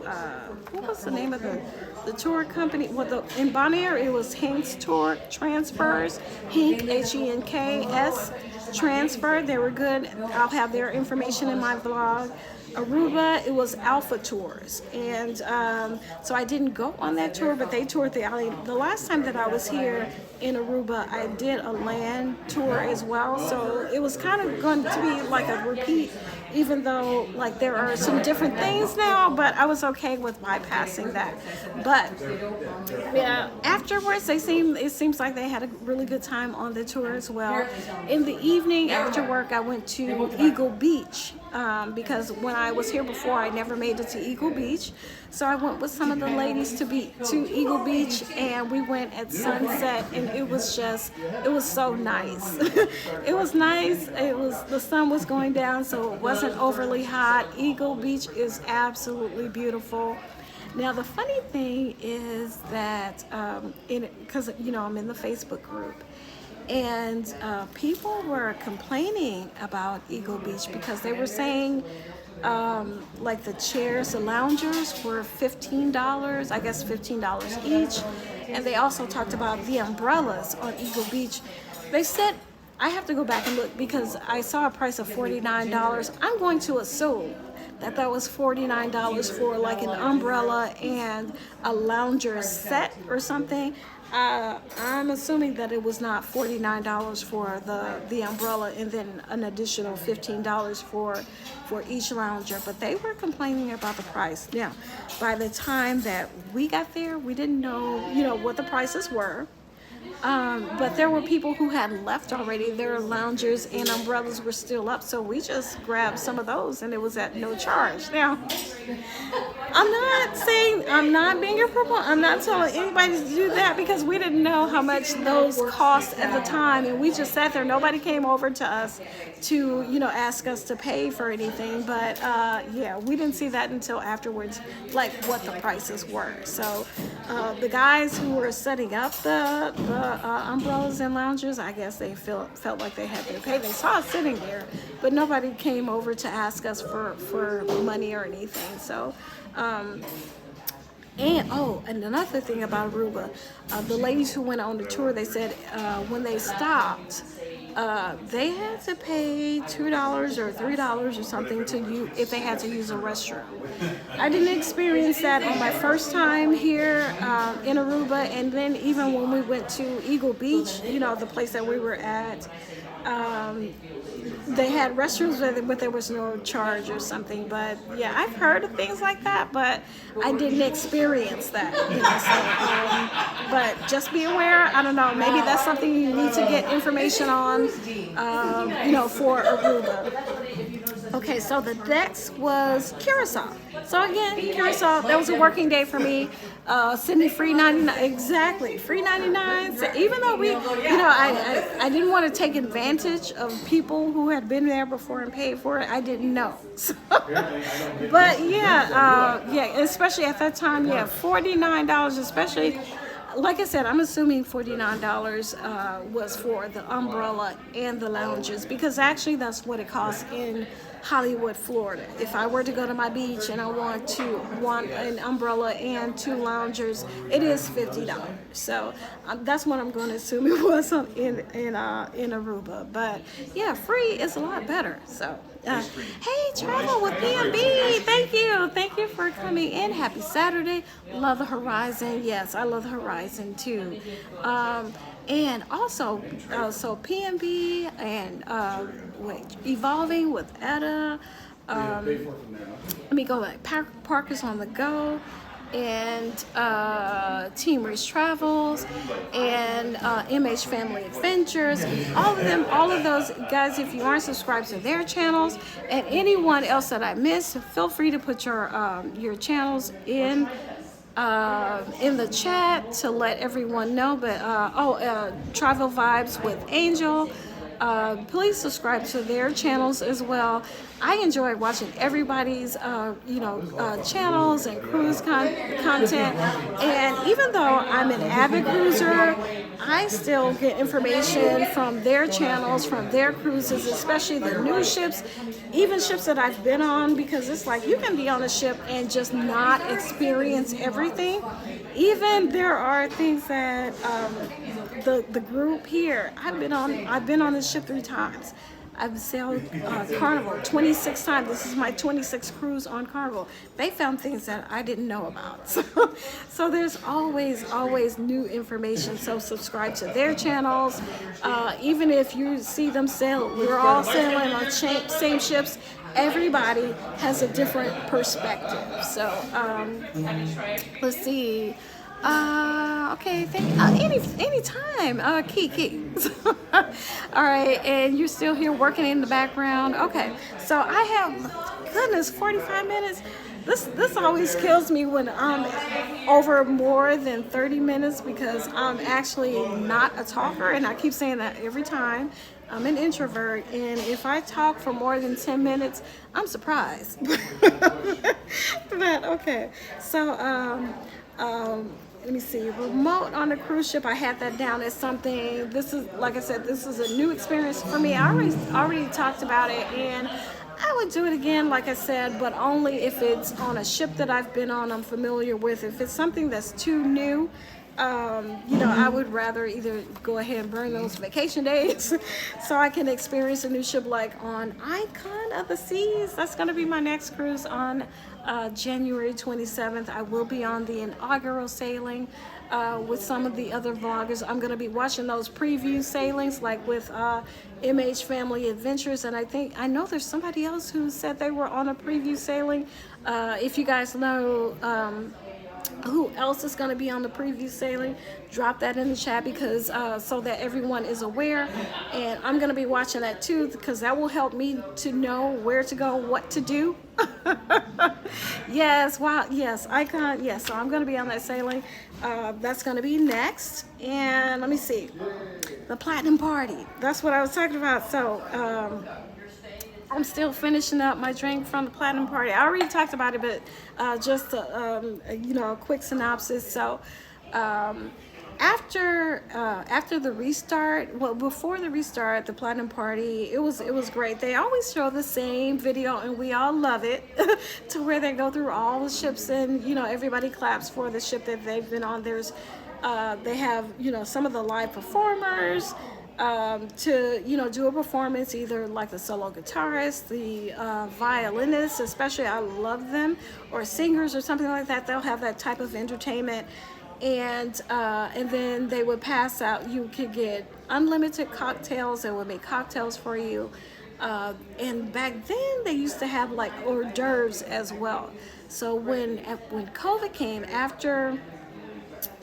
what was the name of the tour company? Well, in Bonaire, it was Hink's Tour Transfers. Hink, Henks Transfer. They were good. I'll have their information in my vlog. Aruba, it was Alpha Tours, and so I didn't go on that tour, but they toured the island. The last time that I was here in Aruba, I did a land tour as well, so it was kind of going to be like a repeat, even though like there are some different things now, but I was okay with bypassing that. But yeah, afterwards it seems like they had a really good time on the tour as well. In the evening after work, I went to Eagle Beach. Because when I was here before, I never made it to Eagle Beach. So I went with some of the ladies to Eagle Beach, and we went at sunset, and it was so nice. It was nice. The sun was going down, so it wasn't overly hot. Eagle Beach is absolutely beautiful. Now the funny thing is that, because I'm in the Facebook group, and people were complaining about Eagle Beach because they were saying like the chairs, the loungers were $15, I guess $15 each. And they also talked about the umbrellas on Eagle Beach. They said, I have to go back and look because I saw a price of $49. I'm going to assume that was $49 for like an umbrella and a lounger set or something. I'm assuming that it was not $49 for the umbrella and then an additional $15 for each lounger, but they were complaining about the price. Now, by the time that we got there, we didn't know, what the prices were. But there were people who had left already. Their loungers and umbrellas were still up, so we just grabbed some of those, and it was at no charge. Now, I'm not being a proponent. I'm not telling anybody to do that because we didn't know how much those cost at the time, and we just sat there. Nobody came over to us to, ask us to pay for anything. But yeah, we didn't see that until afterwards, like what the prices were. So the guys who were setting up the umbrellas and loungers, I guess they felt like they had to pay. They saw us sitting there, but nobody came over to ask us for money or anything. So and another thing about Aruba, the ladies who went on the tour, they said when they stopped, they had to pay $2 or $3 or something if they had to use a restroom. I didn't experience that on my first time here in Aruba, and then even when we went to Eagle Beach, the place that we were at, they had restrooms, but there was no charge or something. But yeah, I've heard of things like that, but I didn't experience that. So, but just be aware. I don't know. Maybe that's something you need to get information on. For Aruba. Okay, so the next was Curacao. So again, Curacao, that was a working day for me. Sydney, free 99, exactly, free 99. So even though I didn't want to take advantage of people who had been there before and paid for it. I didn't know. So, but yeah, especially at that time, $49, especially. Like I said, I'm assuming $49 was for the umbrella and the lounges, because actually that's what it costs in Hollywood, Florida. If I were to go to my beach and I want an umbrella and 2 loungers, it is $50. So that's what I'm going to assume it was in Aruba. But yeah, free is a lot better. So hey, Travel with B&B, thank you for coming in. Happy Saturday. Love the Horizon. Yes, I love the Horizon too. And also, so PNB and Evolving with Etta. Let me go back. Parkers on the Go, and Team Reach Travels, and MH Family Adventures. All of them, all of those guys, if you aren't subscribed to their channels, and anyone else that I missed, feel free to put your channels in the chat to let everyone know. But Travel Vibes with Angel, please subscribe to their channels as well. I enjoy watching everybody's channels and cruise content, and even though I'm an avid cruiser, I still get information from their channels, from their cruises, especially the new ships, even ships that I've been on, because it's like you can be on a ship and just not experience everything. Even there are things that the group here, I've been on this ship 3 times. I've sailed Carnival 26 times. This is my 26th cruise on Carnival. They found things that I didn't know about. So there's always new information. So subscribe to their channels. Even if you see them sail, we're all sailing on same ships. Everybody has a different perspective. So let's see. Okay, anytime. Key. All right, and you're still here working in the background. Okay, so I have, goodness, 45 minutes. This always kills me when I'm over more than 30 minutes, because I'm actually not a talker, and I keep saying that every time. I'm an introvert, and if I talk for more than 10 minutes, I'm surprised. But okay, so let me see, remote on the cruise ship, I had that down as something. This is, like I said, this is a new experience for me. I already talked about it, and I would do it again, like I said, but only if it's on a ship that I've been on, I'm familiar with. If it's something that's too new, I would rather either go ahead and burn those vacation days so I can experience a new ship, like on Icon of the Seas. That's going to be my next cruise on January 27th. I will be on the inaugural sailing with some of the other vloggers. I'm going to be watching those preview sailings, like with MH Family Adventures, and I know there's somebody else who said they were on a preview sailing. If you guys know who else is going to be on the preview sailing, drop that in the chat, because so that everyone is aware. And I'm going to be watching that too, because that will help me to know where to go, what to do. Yes, wow, yes, Icon, yes. So I'm going to be on that sailing. That's going to be next. And let me see, the Platinum Party, that's what I was talking about. So I'm still finishing up my drink from the Platinum Party. I already talked about it, but just a quick synopsis. So after the restart, well, before the restart, the Platinum Party, it was great. They always show the same video, and we all love it, to where they go through all the ships, and everybody claps for the ship that they've been on. There's they have some of the live performers to do a performance, either like the solo guitarist, the violinists, especially, I love them, or singers or something like that. They'll have that type of entertainment, and then they would pass out. You could get unlimited cocktails. They would make cocktails for you, and back then they used to have like hors d'oeuvres as well. So when COVID came, after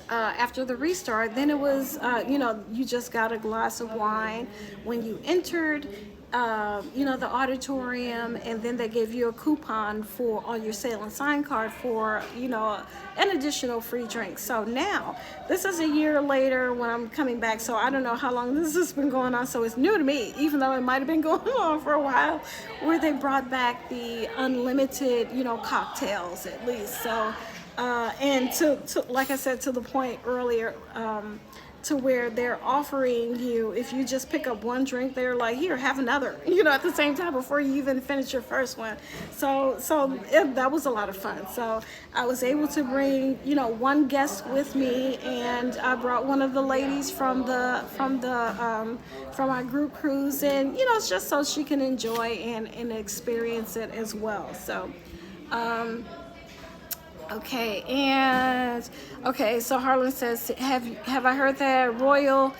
the restart, then it was, you just got a glass of wine when you entered, the auditorium, and then they gave you a coupon on your sailing sign card for, an additional free drink. So now, this is a year later when I'm coming back, so I don't know how long this has been going on, so it's new to me, even though it might have been going on for a while, where they brought back the unlimited, cocktails at least. So and to like I said, to the point earlier, to where they're offering you, if you just pick up one drink, they're like, here, have another, at the same time, before you even finish your first one. So that was a lot of fun. So I was able to bring, one guest with me, and I brought one of the ladies from our group cruise, and it's just so she can enjoy and experience it as well. So okay, so Harlan says, have I heard that Royal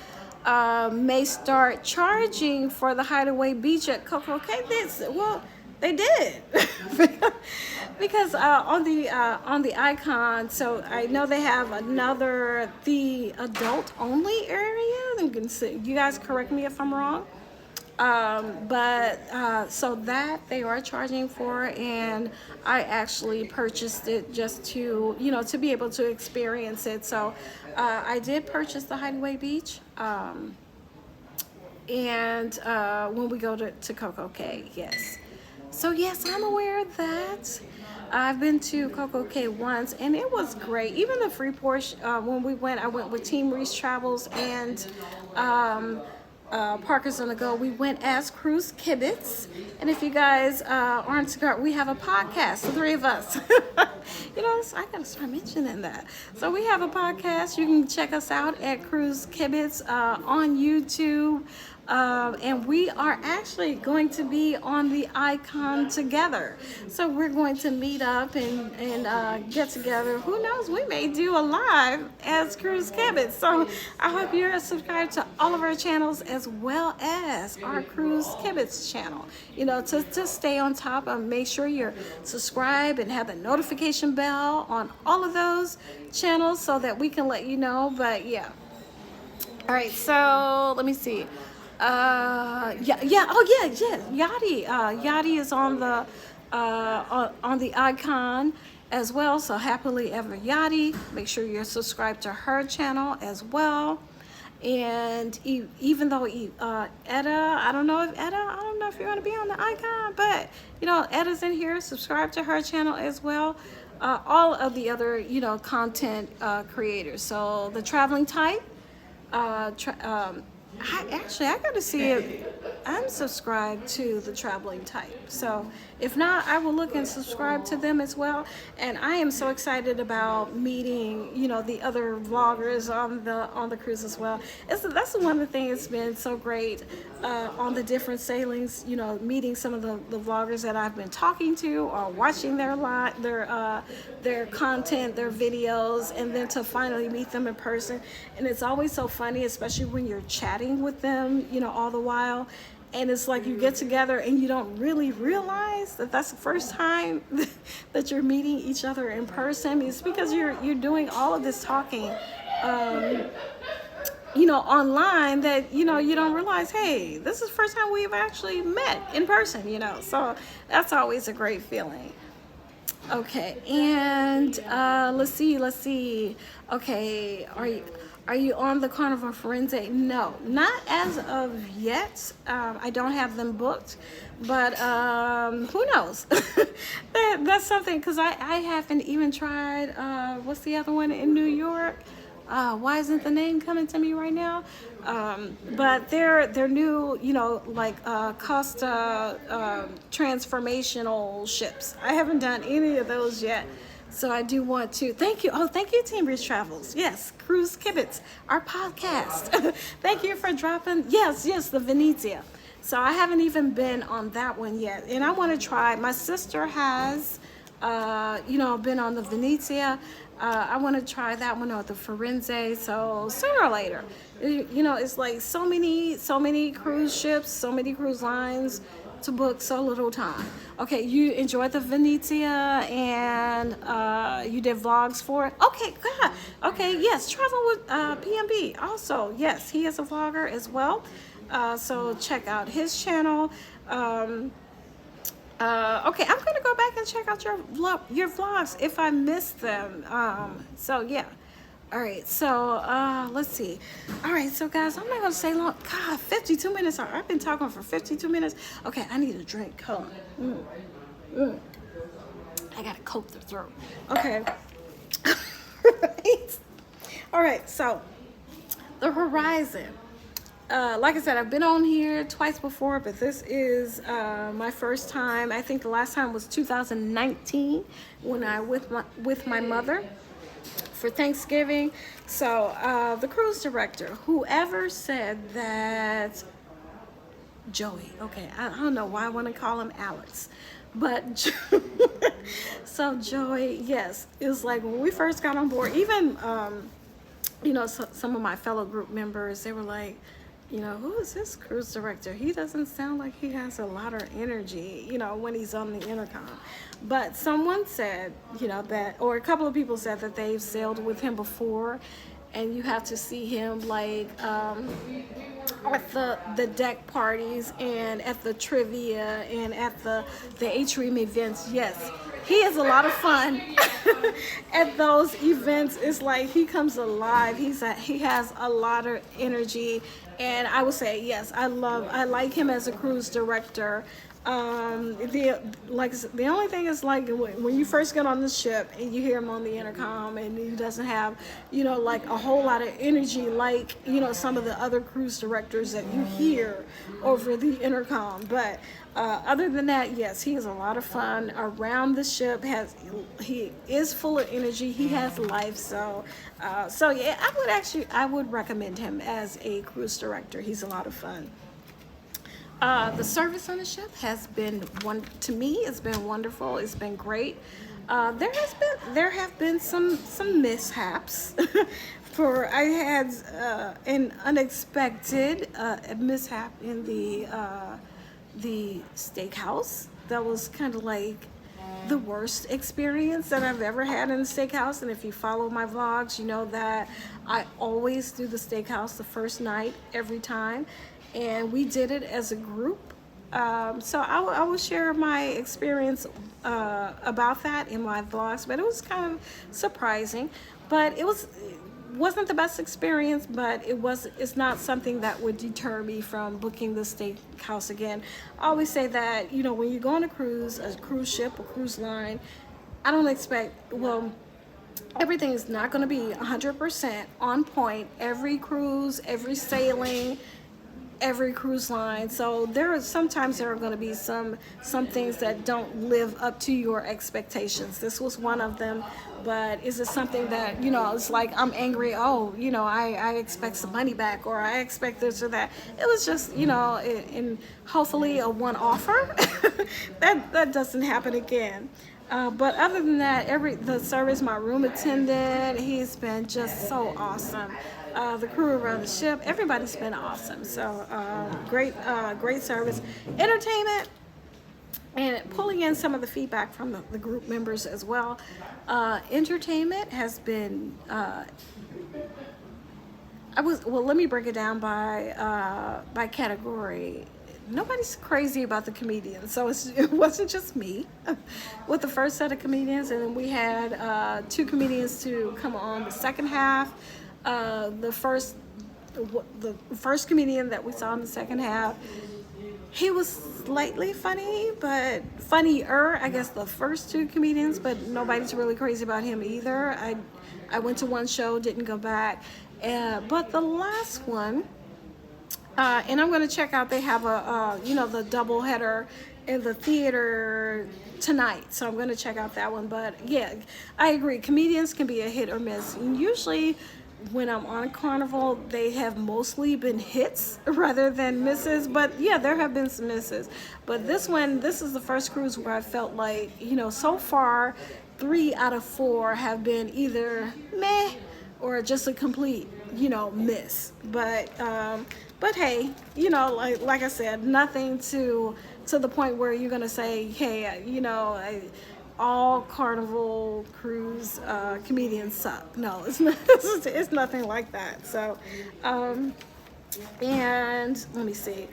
may start charging for the Hideaway Beach at Coco Cay. Well, they did. Because on the icon, so I know they have the adult only area. You guys correct me if I'm wrong. So that they are charging for, and I actually purchased it just to, to be able to experience it. So I did purchase the Hideaway Beach, and when we go to Coco Cay, yes. So yes, I'm aware of that. I've been to Coco Cay once, and it was great. Even the Freeport, when we went, I went with Team Reese Travels and Parker's on the Go. We went as Cruise Kibitz, and if you guys aren't subscribed, we have a podcast, the three of us. I gotta start mentioning that. So we have a podcast. You can check us out at Cruise Kibitz on YouTube. And we are actually going to be on the icon together. So we're going to meet up and get together. Who knows? We may do a live as Cruise Kibitz. So I hope you're subscribed to all of our channels as well as our Cruise Kibitz channel. To stay on top of, make sure you're subscribed and have the notification bell on all of those channels so that we can let you know. But yeah. All right. So let me see. Yachty. Yachty is on the icon as well. So Happily Ever Yachty. Make sure you're subscribed to her channel as well. And even though Etta, I don't know if you're going to be on the icon, but Etta's in here. Subscribe to her channel as well. All of the other content creators. So the Traveling Type. I gotta see if I'm subscribed to the Traveling Type. So if not, I will look and subscribe to them as well. And I am so excited about meeting, the other vloggers on the cruise as well. That's one of the things that's been so great on the different sailings. Meeting some of the vloggers that I've been talking to or watching their content, their videos, and then to finally meet them in person. And it's always so funny, especially when you're chatting with them, all the while. And it's like you get together and you don't really realize that that's the first time that you're meeting each other in person. It's because you're doing all of this talking, online, that, you don't realize, hey, this is the first time we've actually met in person, So that's always a great feeling. Okay, and let's see. Okay, are you on the Carnival Horizon? No, not as of yet. I don't have them booked, but who knows? That's something, because I haven't even tried, what's the other one in New York? Why isn't the name coming to me right now? But they're new, Costa transformational ships. I haven't done any of those yet. So I do want to thank you. Oh, thank you, Team Reese Travels. Yes, Cruise Kibitz, our podcast. Thank you for dropping. Yes, the Venezia. So I haven't even been on that one yet, and I want to try. My sister has, been on the Venezia. I want to try that one, or the Firenze. So sooner or later, it's like so many cruise ships, so many cruise lines to book, so little time. Okay, you enjoyed the Venezia, and you did vlogs for it. Okay, good. Okay, yes, Travel with PMB. Also, yes, he is a vlogger as well. So check out his channel. Okay, I'm gonna go back and check out your vlogs if I missed them. So yeah. All right, so let's see. All right, so guys, I'm not gonna stay long. God, 52 minutes. I've been talking for 52 minutes. Okay, I need a drink. Hold on. I gotta coat the throat. Okay. All right, so the Horizon. Like I said, I've been on here twice before, but this is my first time. I think the last time was 2019 when I with my mother for Thanksgiving. So the cruise director, whoever said that, Joey, okay, I don't know why I want to call him Alex, but so Joey, yes, it was like when we first got on board, even you know, some of my fellow group members, they were like, you know, who is this cruise director? He doesn't sound like he has a lot of energy, you know, when he's on the intercom. But someone said, you know, that, or a couple of people said that they've sailed with him before, and you have to see him like at the deck parties and at the trivia and at the atrium events. Yes, he has a lot of fun at those events. It's like he comes alive. He has a lot of energy, and I would say yes, I like him as a cruise director. The only thing is, like, when you first get on the ship and you hear him on the intercom, and he doesn't have, you know, like a whole lot of energy like, you know, some of the other cruise directors that you hear over the intercom. But other than that, yes, he has a lot of fun around the ship. He is full of energy. He has life. So yeah, I would recommend him as a cruise director. He's a lot of fun. The service on the ship has been to me, it's been wonderful. It's been great. There have been some mishaps. I had an unexpected mishap in the steakhouse. That was kind of like the worst experience that I've ever had in the steakhouse. And if you follow my vlogs, you know that I always do the steakhouse the first night every time. And we did it as a group. So I will share my experience about that in my vlogs, but it was kind of surprising. But it wasn't the best experience, but it's not something that would deter me from booking the steakhouse again. I always say that, you know, when you go on a cruise ship or cruise line, I don't expect, well, everything is not going to be 100% on point every cruise, every sailing, every cruise line. So sometimes there are going to be some things that don't live up to your expectations. This was one of them. But is it something that, you know, it's like I'm angry, oh, you know, I expect some money back, or I expect this or that. It was just, you know, and hopefully a one-offer. that doesn't happen again. But other than that, the service, my room attendant, he's been just so awesome. The crew around the ship, everybody's been awesome. So great service. Entertainment, and pulling in some of the feedback from the group members as well. Entertainment has been, let me break it down by category. Nobody's crazy about the comedians, so it wasn't just me with the first set of comedians, and then we had 2 comedians to come on the second half. The first comedian that we saw in the second half, he was slightly funny, but funnier, I guess, the first 2 comedians, but nobody's really crazy about him either. I went to one show, didn't go back, but the last one, and I'm going to check out, they have the double header in the theater tonight, so I'm going to check out that one. But yeah, I agree, comedians can be a hit or miss, and usually when I'm on Carnival, they have mostly been hits rather than misses. But yeah, there have been some misses. But this is the first cruise where I felt like, you know, so far 3 out of 4 have been either meh or just a complete, you know, miss. But hey, you know, like I said, nothing to the point where you're gonna say, hey, you know, all Carnival cruise comedians suck. No, it's not. It's nothing like that. So, and let me see.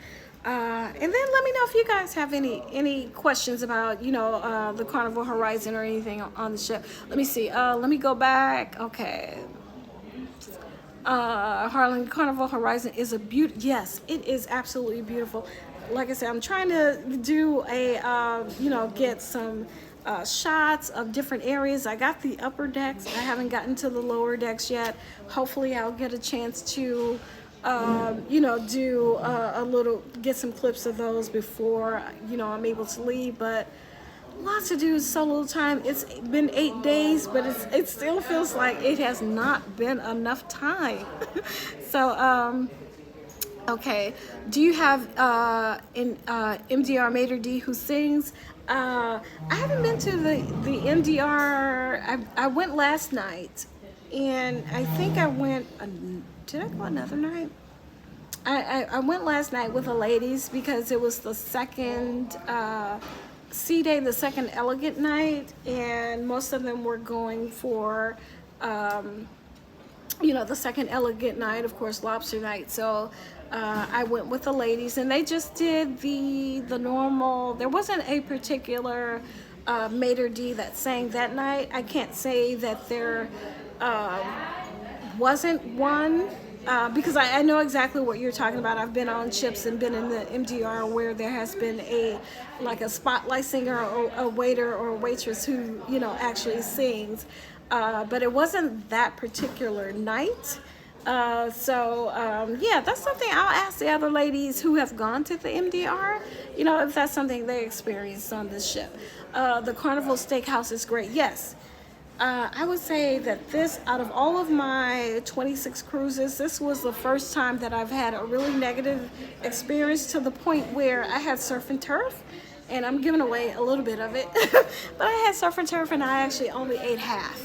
And then let me know if you guys have any questions about, you know, the Carnival Horizon or anything on the ship. Let me see. Let me go back. Okay. Harlan, Carnival Horizon is a beauty. Yes, it is absolutely beautiful. Like I said, I'm trying to do a, you know, get some shots of different areas. I got the upper decks. I haven't gotten to the lower decks yet. Hopefully I'll get a chance to you know, do get some clips of those before, you know, I'm able to leave. But lots to do, so little time. It's been 8 days, but it still feels like it has not been enough time. So okay, do you have an MDR Mater D who sings? I haven't been to the MDR. I went last night, and I think I went, did I go another night? I went last night with the ladies because it was the second sea day, the second elegant night, and most of them were going for the second elegant night, of course, lobster night. So I went with the ladies, and they just did the normal. There wasn't a particular maitre d' that sang that night. I can't say that there wasn't one, because I know exactly what you're talking about. I've been on ships and been in the MDR where there has been a spotlight singer or a waiter or a waitress who actually sings, but it wasn't that particular night. Yeah, that's something I'll ask the other ladies who have gone to the MDR, if that's something they experienced on this ship. The Carnival Steakhouse is great. Yes. I would say that this, out of all of my 26 cruises, this was the first time that I've had a really negative experience, to the point where I had surf and turf, and I'm giving away a little bit of it, but I had surf and turf and I actually only ate half,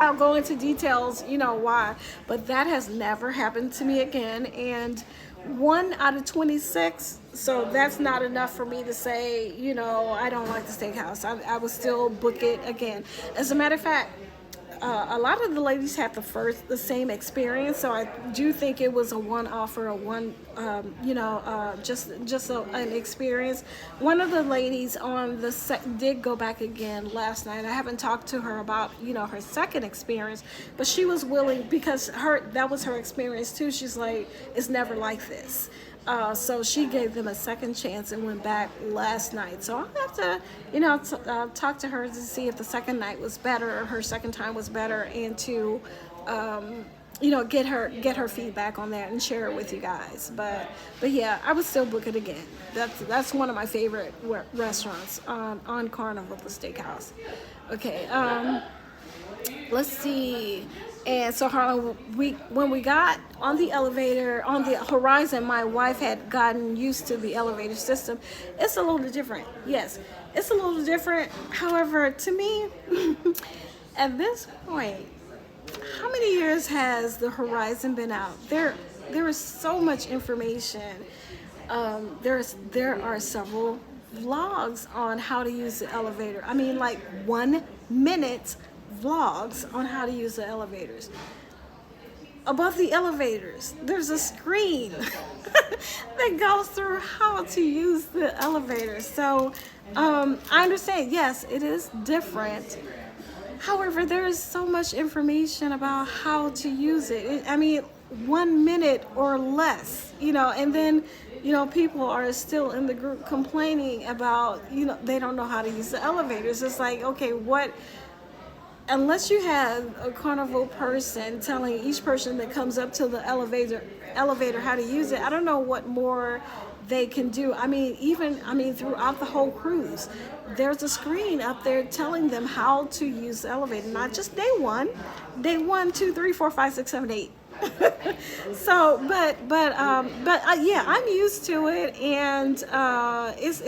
I'll go into details, why, but that has never happened to me again. And 1 out of 26, so that's not enough for me to say, I don't like the steakhouse. I would still book it again. As a matter of fact, a lot of the ladies had the same experience, so I do think it was a one-off or a one, just an experience. One of the ladies on the set did go back again last night. I haven't talked to her about her second experience, but she was willing, because that was her experience too. She's like, it's never like this. So she gave them a second chance and went back last night. So I'll have to, talk to her to see if the second night was better, or her second time was better, and to, get her feedback on that and share it with you guys. But yeah, I would still book it again. That's one of my favorite restaurants on Carnival, the Steakhouse. Okay, let's see. And so Harlan, when we got on the elevator, on the Horizon, my wife had gotten used to the elevator system. It's a little different. Yes, it's a little different. However, to me, at this point, how many years has the Horizon been out? There is so much information. There are several vlogs on how to use the elevator. I mean, like 1 minute vlogs on how to use the elevators. Above the elevators, there's a screen that goes through how to use the elevator. So I understand, yes, it is different. However, there is so much information about how to use it. I mean, 1 minute or less, and then, people are still in the group complaining about, they don't know how to use the elevators. It's like, okay, unless you have a Carnival person telling each person that comes up to the elevator how to use it, I don't know what more they can do. I mean, throughout the whole cruise, there's a screen up there telling them how to use the elevator, not just day 1, 2, 3, 4, 5, 6, 7, 8. So, but yeah, I'm used to it, and it's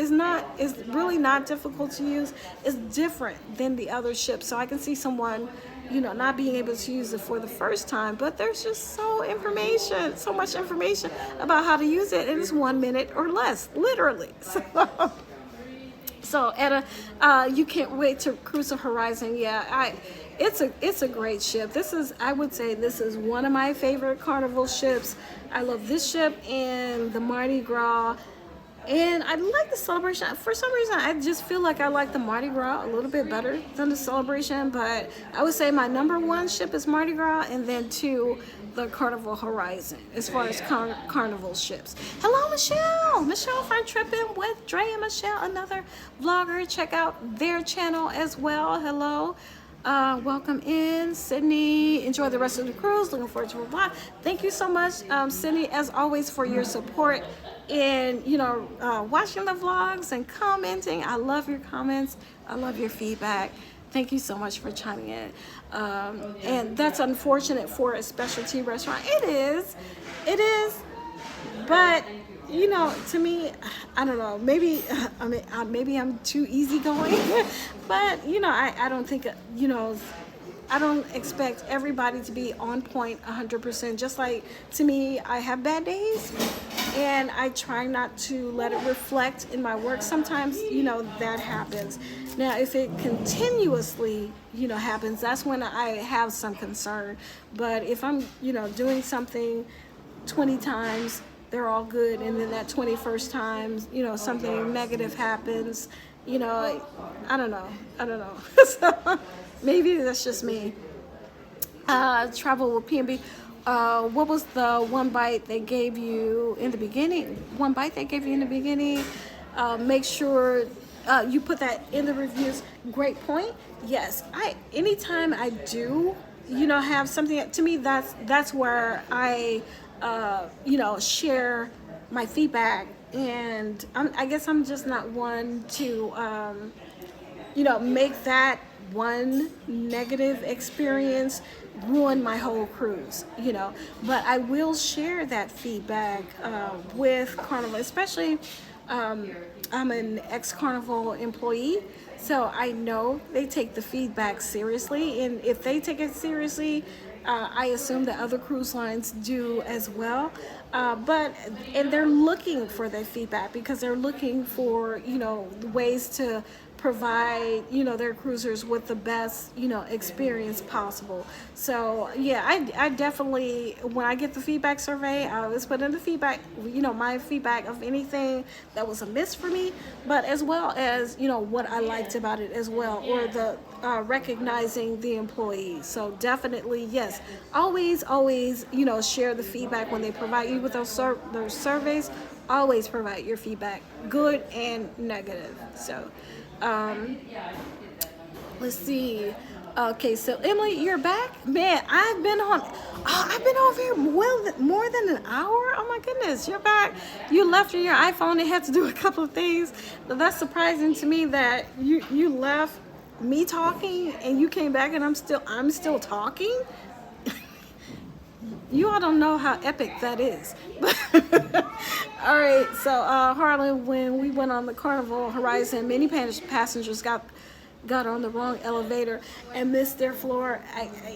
really not difficult to use. It's different than the other ships, so I can see someone, not being able to use it for the first time. But there's just so much information about how to use it, and it's 1 minute or less, literally. So you can't wait to cruise the Horizon. Yeah, it's a great ship. I would say this is one of my favorite Carnival ships. I love this ship and the Mardi Gras, and I like the Celebration. For some reason, I just feel like I like the Mardi Gras a little bit better than the Celebration, but I would say my number 1 ship is Mardi Gras, and then 2, the Carnival Horizon, as far as Carnival ships. Hello, Michelle from Tripping with Dre and Michelle, another vlogger. Check out their channel as well. Hello. Welcome in, Sydney. Enjoy the rest of the cruise. Looking forward to a vlog. Thank you so much, Sydney, as always, for your support and watching the vlogs and commenting. I love your comments. I love your feedback. Thank you so much for chiming in. And that's unfortunate for a specialty restaurant. It is, but to me, I don't know, maybe maybe I'm too easygoing, but I don't think I don't expect everybody to be on point 100%. Just like, to me, I have bad days, and I try not to let it reflect in my work. Sometimes, that happens. Now, if it continuously, happens, that's when I have some concern. But if I'm, doing something 20 times, they're all good, and then that 21st time, something negative happens, I don't know. So maybe that's just me. Travel with P&B. What was the one bite they gave you in the beginning? One bite they gave you in the beginning. Make sure you put that in the reviews. Great point. Yes, anytime I do, have something, to me, that's where I share my feedback. And I guess I'm just not one to make that one negative experience ruin my whole cruise, but I will share that feedback with Carnival, especially I'm an ex-Carnival employee, so I know they take the feedback seriously, and if they take it seriously, I assume that other cruise lines do as well. And they're looking for that feedback because they're looking for, ways to provide, their cruisers with the best, experience possible. So yeah, I definitely, when I get the feedback survey, I always put in the feedback, my feedback of anything that was amiss for me, but as well as, what I liked about it as well, or the recognizing the employees. So definitely, yes, always, share the feedback when they provide you with those surveys. Always provide your feedback, good and negative. So let's see. Okay, so Emily, you're back? Man, I've been over here more than an hour. Oh my goodness, you're back. You left your iPhone and had to do a couple of things. But that's surprising to me that you left me talking and you came back and I'm still talking. You all don't know how epic that is. All right, so Harlan, when we went on the Carnival Horizon, many passengers got on the wrong elevator and missed their floor.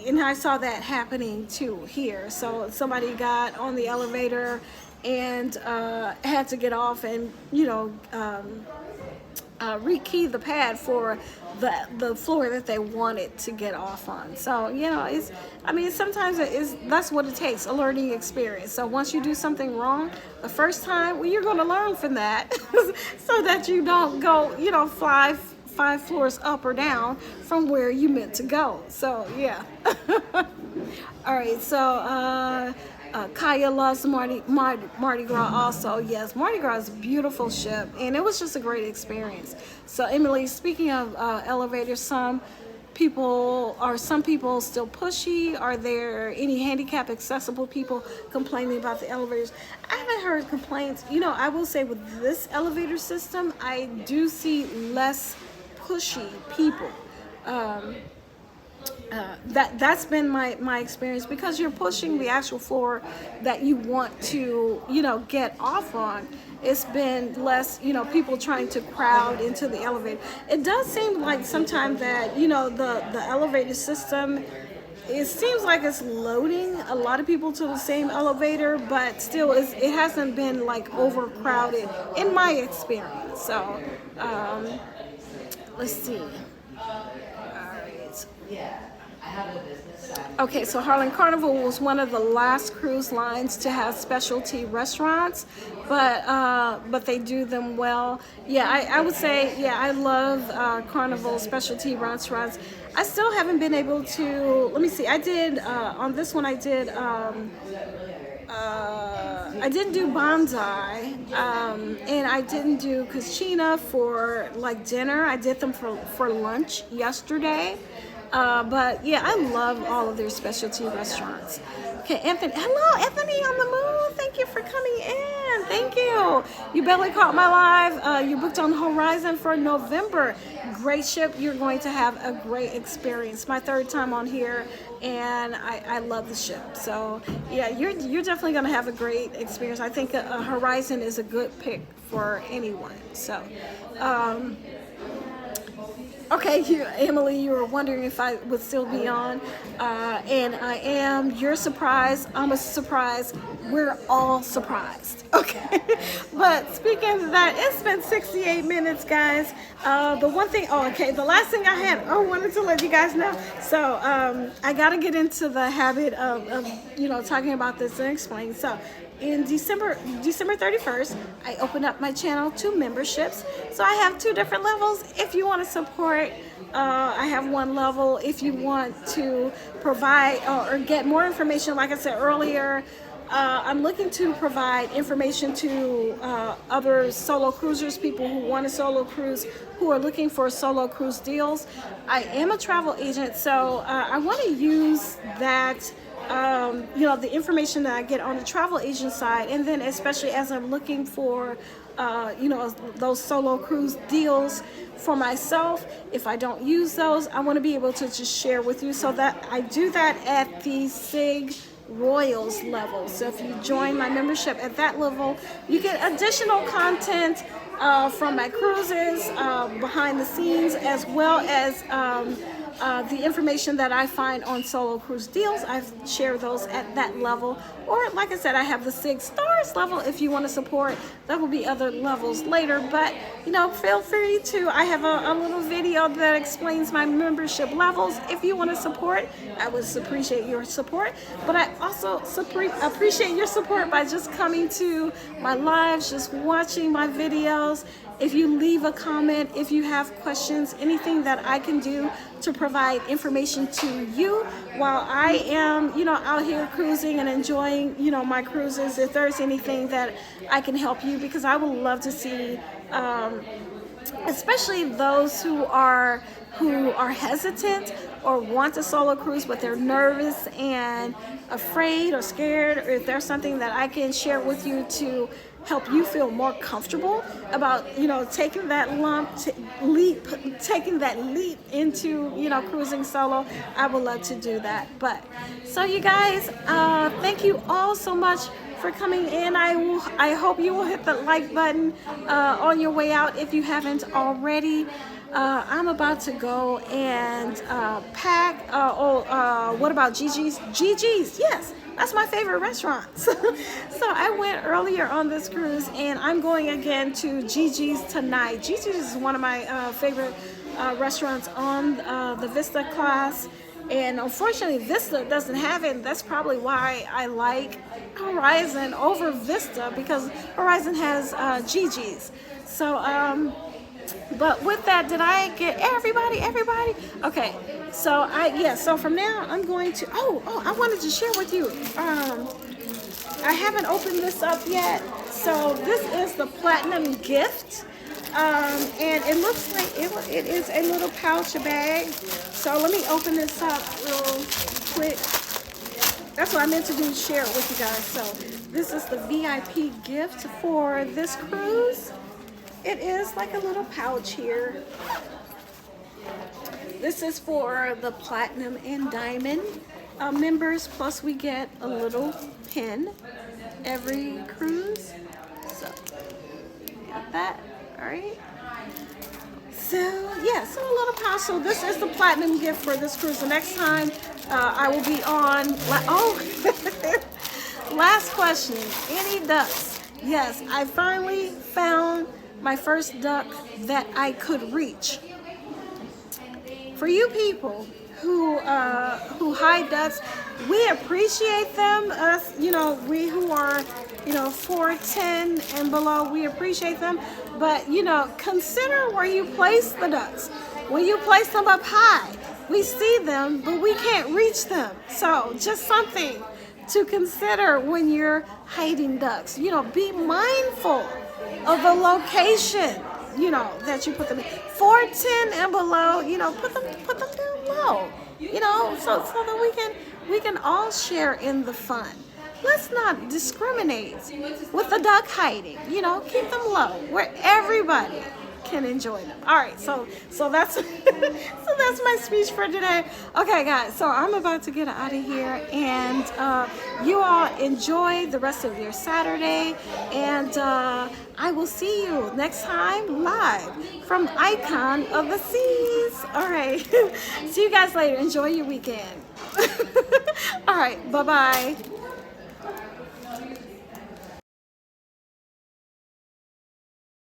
And I saw that happening too here. So somebody got on the elevator and had to get off and rekey the pad for the floor that they wanted to get off on. So sometimes that's what it takes, a learning experience. So once you do something wrong the first time, well, you're going to learn from that so that you don't go five floors up or down from where you meant to go. So yeah. All right, so Kaya loves Mardi Gras also. Yes, Mardi Gras is a beautiful ship, and it was just a great experience. So Emily, speaking of elevators, some people still pushy? Are there any handicap accessible people complaining about the elevators? I haven't heard complaints. I will say with this elevator system, I do see less pushy people. That's been my experience, because you're pushing the actual floor that you want to get off on. It's been less people trying to crowd into the elevator. It does seem like sometimes that the elevator system, it seems like it's loading a lot of people to the same elevator, but still it hasn't been like overcrowded in my experience. So let's see. All right. Okay, so Harlan, Carnival was one of the last cruise lines to have specialty restaurants, but they do them well. Yeah, I would say, yeah, I love Carnival specialty restaurants. I still haven't been able to, let me see, I did, on this one I didn't do bonsai, and I didn't do Cucina for like dinner. I did them for lunch yesterday. But yeah, I love all of their specialty restaurants. Okay, Anthony. Hello, Anthony on the Moon. Thank you for coming in. Thank you. You barely caught my live. You booked on Horizon for November. Great ship. You're going to have a great experience. My third time on here, and I love the ship. So yeah, you're definitely going to have a great experience. I think Horizon is a good pick for anyone. So Okay, Emily, you were wondering if I would still be on, and I am. You're surprised. I'm a surprise. We're all surprised. Okay, but speaking of that, it's been 68 minutes, guys. The one thing, oh, okay, the last thing I wanted to let you guys know. So I gotta get into the habit of talking about this and explaining. So in December 31st, I opened up my channel to memberships. So I have 2 different levels. If you want to support, I have 1 level. If you want to provide or get more information, like I said earlier, I'm looking to provide information to other solo cruisers, people who want a solo cruise, who are looking for solo cruise deals. I am a travel agent, so I want to use that the information that I get on the travel agent side, and then especially as I'm looking for those solo cruise deals for myself. If I don't use those, I want to be able to just share with you, so that I do that at the SIG Royals level. So if you join my membership at that level, you get additional content from my cruises, behind the scenes, as well as the information that I find on solo cruise deals. I share those at that level, or like I said, I have the SIG Stars level. If you want to support, there will be other levels later, but feel free to. I have a little video that explains my membership levels. If you want to support, I would appreciate your support, but I also appreciate your support by just coming to my lives, just watching my videos. If you leave a comment, if you have questions, anything that I can do to provide information to you while I am, out here cruising and enjoying, my cruises. If there's anything that I can help you, because I would love to see, especially those who are hesitant or want a solo cruise, but they're nervous and afraid or scared, or if there's something that I can share with you to help you feel more comfortable about taking that leap into cruising solo, I would love to do that. But so you guys, thank you all so much for coming in. I hope you will hit the like button on your way out if you haven't already. I'm about to go and pack. What about Gigi's? Gigi's, yes, that's my favorite restaurant. So I went earlier on this cruise, and I'm going again to Gigi's tonight. Gigi's is one of my favorite restaurants on the Vista class. And unfortunately, Vista doesn't have it. That's probably why I like Horizon over Vista, because Horizon has Gigi's. So, but with that, did I get everybody? Okay, so so from now I'm going to, I wanted to share with you, I haven't opened this up yet. So this is the Platinum gift, and it looks like it is a little pouch bag. So let me open this up real quick. That's what I meant to do, share it with you guys. So this is the VIP gift for this cruise. It is like a little pouch here. This is for the Platinum and Diamond members, plus we get a little pin every cruise. So, got that, all right? So, yeah, so a little pouch. So this is the Platinum gift for this cruise. The next time I will be on, last question, any ducks? Yes, I finally found my first duck that I could reach. For you people who hide ducks, we appreciate them. Us, we who are, 4'10" and below, we appreciate them. But consider where you place the ducks. When you place them up high, we see them, but we can't reach them. So just something to consider when you're hiding ducks. Be mindful of the location, that you put them in. 4'10" and below, put them down low, so that we can all share in the fun. Let's not discriminate with the duck hiding, keep them low, where everybody can enjoy them. All right, so that's so that's my speech for today. Okay, guys, so I'm about to get out of here, and you all enjoy the rest of your Saturday, and I will see you next time live from Icon of the Seas. All right, see you guys later. Enjoy your weekend. All right, bye-bye.